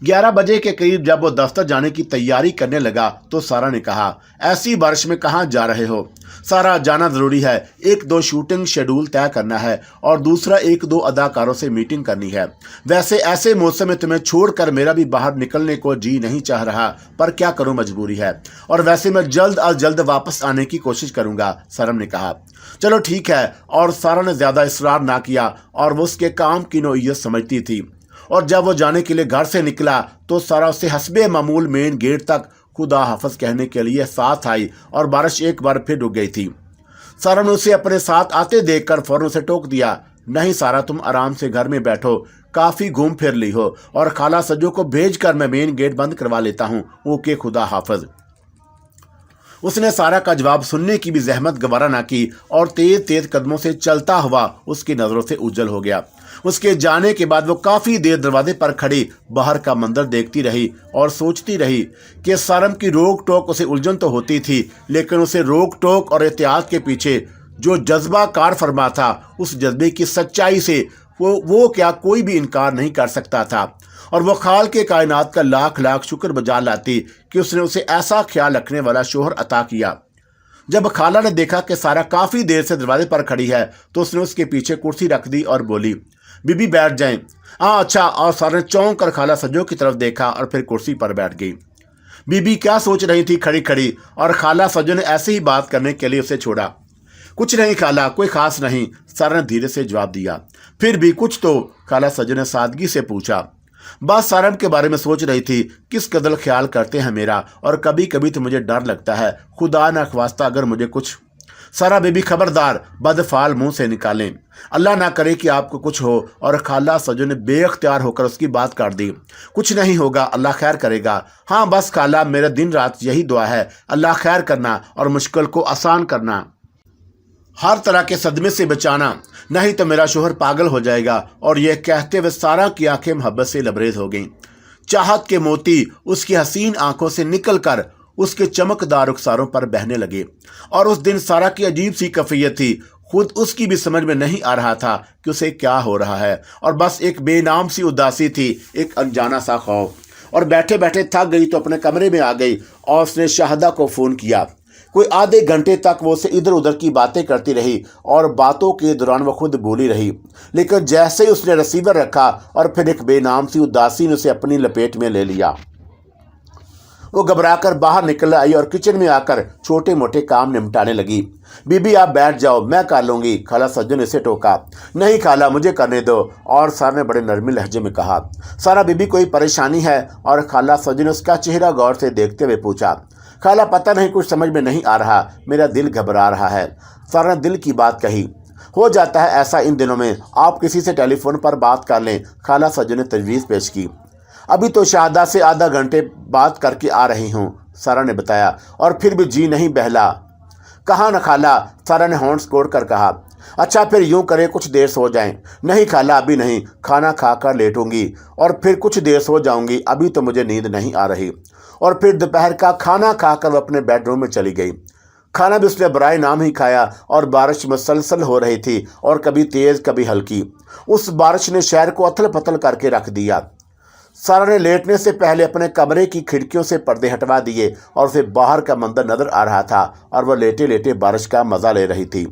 11 बजे के करीब जब वो दफ्तर जाने की तैयारी करने लगा तो सारा ने कहा, ऐसी बारिश में कहाँ जा रहे हो? सारा, जाना ज़रूरी है, 1-2 शूटिंग शेड्यूल तय करना है और दूसरा 1-2 अदाकारों से मीटिंग करनी है। वैसे ऐसे मौसम में तुम्हें छोड़कर मेरा भी बाहर निकलने को जी नहीं चाह रहा, पर क्या करूं, मजबूरी है। और वैसे मैं जल्द अज जल्द वापस आने की कोशिश करूंगा, सरम ने कहा। चलो ठीक है। और सारा ने ज़्यादा इसरार ना किया और वो उसके काम की नौइयत समझती थी। और जब वो जाने के लिए घर से निकला तो सारा उससे हस्बे मामूल मेन गेट तक खुदा हाफिज कहने के लिए साथ आई और बारिश एक बार फिर रुक गई थी। सारा ने उसे अपने साथ आते देखकर फौरन उसे टोक दिया, नहीं सारा, तुम आराम से घर में बैठो, काफ़ी घूम फिर ली हो और खाला सज्जो को भेजकर मैं मेन गेट बंद करवा लेता हूँ। ओके, खुदा हाफिज। उसने सारा का जवाब सुनने की भी जहमत गवारा ना की और तेज तेज कदमों से चलता हुआ उसकी नज़रों से उज्जल हो गया। उसके जाने के बाद वो काफ़ी देर दरवाजे पर खड़ी बाहर का मंजर देखती रही और सोचती रही कि सारम की रोक टोक उसे उलझन तो होती थी, लेकिन उसे रोक टोक और एहतियात के पीछे जो जज्बा कार फरमा था, उस जज्बे की सच्चाई से वो क्या कोई भी इनकार नहीं कर सकता था। और वो खाल के कायनात का लाख लाख शुक्र बजा लाती कि उसने उसे ऐसा ख्याल रखने वाला शोहर अता किया। जब खाला ने देखा कि सारा काफ़ी देर से दरवाजे पर खड़ी है तो उसने उसके पीछे कुर्सी रख दी और बोली, बीबी बैठ जाएं। हाँ अच्छा। और सारा ने चौंक कर खाला सज्जो की तरफ देखा और फिर कुर्सी पर बैठ गई। बीबी क्या सोच रही थी खड़ी खड़ी, और खाला सज्जो ने ऐसे ही बात करने के लिए उसे छोड़ा। कुछ नहीं खाला, कोई खास नहीं, सारा ने धीरे से जवाब दिया। फिर भी कुछ तो? खाला सज्जो ने सादगी से पूछा। बस सारम के बारे में सोच रही थी, किस कदर ख्याल करते हैं मेरा, और कभी कभी तो मुझे डर लगता है, खुदा न ख्वास्ता अगर मुझे कुछ। सारा बेबी खबरदार, बदफाल मुंह से निकालें, अल्लाह ना करे कि आपको कुछ हो। और खाला सज्जो ने बेख्तियार होकर उसकी बात काट दी। कुछ नहीं होगा, अल्लाह खैर करेगा। हाँ बस खाला, मेरा दिन रात यही दुआ है, अल्लाह खैर करना और मुश्किल को आसान करना, हर तरह के सदमे से बचाना, नहीं तो मेरा शोहर पागल हो जाएगा। और यह कहते हुए सारा की आंखें मोहब्बत से लबरेज हो गईं। चाहत के मोती उसकी हसीन आंखों से निकलकर उसके चमकदार रुखसारों पर बहने लगे। और उस दिन सारा की अजीब सी कैफियत थी, खुद उसकी भी समझ में नहीं आ रहा था कि उसे क्या हो रहा है, और बस एक बेनाम सी उदासी थी, एक अनजाना सा खौफ। और बैठे बैठे थक गई तो अपने कमरे में आ गई और उसने शाहदा को फ़ोन किया। कोई आधे घंटे तक वो उसे इधर उधर की बातें करती रही और बातों के दौरान वो खुद बोली रही, लेकिन जैसे ही उसने रिसीवर रखा और फिर एक बेनाम सी उदासी ने उसे अपनी लपेट में ले लिया। वो घबराकर बाहर निकल आई और किचन में आकर छोटे मोटे काम निपटाने लगी। बीबी आप बैठ जाओ, मैं कर लूँगी, खाला सज्जो ने इसे टोका। नहीं खाला, मुझे करने दो। और सारा ने बड़े नरमी लहजे में कहा। सारा, बीबी कोई परेशानी है? और खाला सज्जो ने उसका चेहरा गौर से देखते हुए पूछा। खाला, पता नहीं, कुछ समझ में नहीं आ रहा, मेरा दिल घबरा रहा है। सारा ने दिल की बात कही। हो जाता है ऐसा इन दिनों में, आप किसी से टेलीफोन पर बात कर लें, खाला सज्जो ने तजवीज़ पेश की। अभी तो शाहदा से आधा घंटे बात करके आ रही हूँ, सारा ने बताया, और फिर भी जी नहीं बहला। कहाँ न खाला, सारा ने होंठ कोड़ कर कहा। अच्छा फिर यूं करें कुछ देर सो जाएं। नहीं खाला अभी नहीं, खाना खाकर लेटूंगी और फिर कुछ देर सो जाऊंगी, अभी तो मुझे नींद नहीं आ रही। और फिर दोपहर का खाना खाकर वो अपने बेडरूम में चली गई। खाना भी उसने बराए नाम ही खाया और बारिश मुसलसल हो रही थी और कभी तेज कभी हल्की। उस बारिश ने शहर को अथल पथल करके रख दिया। सारा ने लेटने से पहले अपने कमरे की खिड़कियों से पर्दे हटवा दिए और उसे बाहर का मंजर नजर आ रहा था और वह लेटे लेटे बारिश का मजा ले रही थी।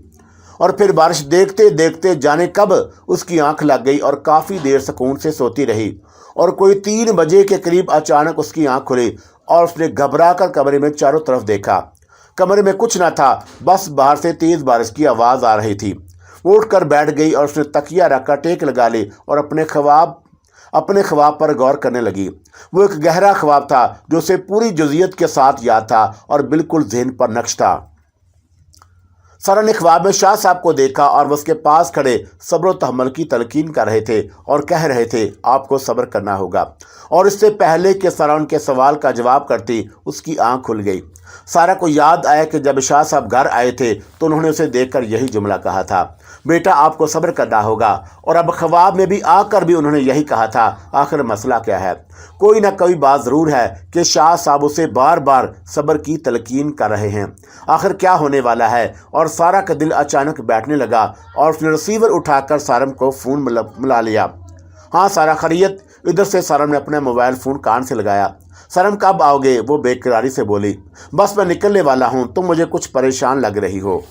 और फिर बारिश देखते देखते जाने कब उसकी आंख लग गई और काफ़ी देर सुकून से सोती रही। और कोई 3 बजे के करीब अचानक उसकी आंख खुली और उसने घबरा कर कमरे में चारों तरफ देखा। कमरे में कुछ न था, बस बाहर से तेज़ बारिश की आवाज़ आ रही थी। वो उठकर बैठ गई और उसने तकिया रखकर टेक लगा ली और अपने ख्वाब पर गौर करने लगी। वो एक गहरा ख्वाब था जो उसे पूरी जुजियत के साथ याद था और बिल्कुल ज़हन पर नक्श था। सारा ने ख्वाब में शाह साहब को देखा और वो उसके पास खड़े सब्र व तहम्मुल की तलकीन कर रहे थे और कह रहे थे आपको सब्र करना होगा। और इससे पहले कि सारा उनके सवाल का जवाब करती उसकी आंख खुल गई। सारा को याद आया कि जब शाह साहब घर आए थे तो उन्होंने उसे देखकर यही जुमला कहा था, बेटा आपको सब्र करना होगा। और अब ख्वाब में भी आकर भी उन्होंने यही कहा था। आखिर मसला क्या है? कोई ना कोई बात ज़रूर है कि शाह साहब उसे बार बार सब्र की तलकीन कर रहे हैं। आखिर क्या होने वाला है? और सारा का दिल अचानक बैठने लगा और उसने रिसीवर उठाकर सारम को फ़ोन मिला लिया। हाँ सारा खैरियत? इधर से सारम ने अपना मोबाइल फ़ोन कान से लगाया। सरम कब आओगे? वो बेकरारी से बोली। बस मैं निकलने वाला हूँ, तुम मुझे कुछ परेशान लग रही हो।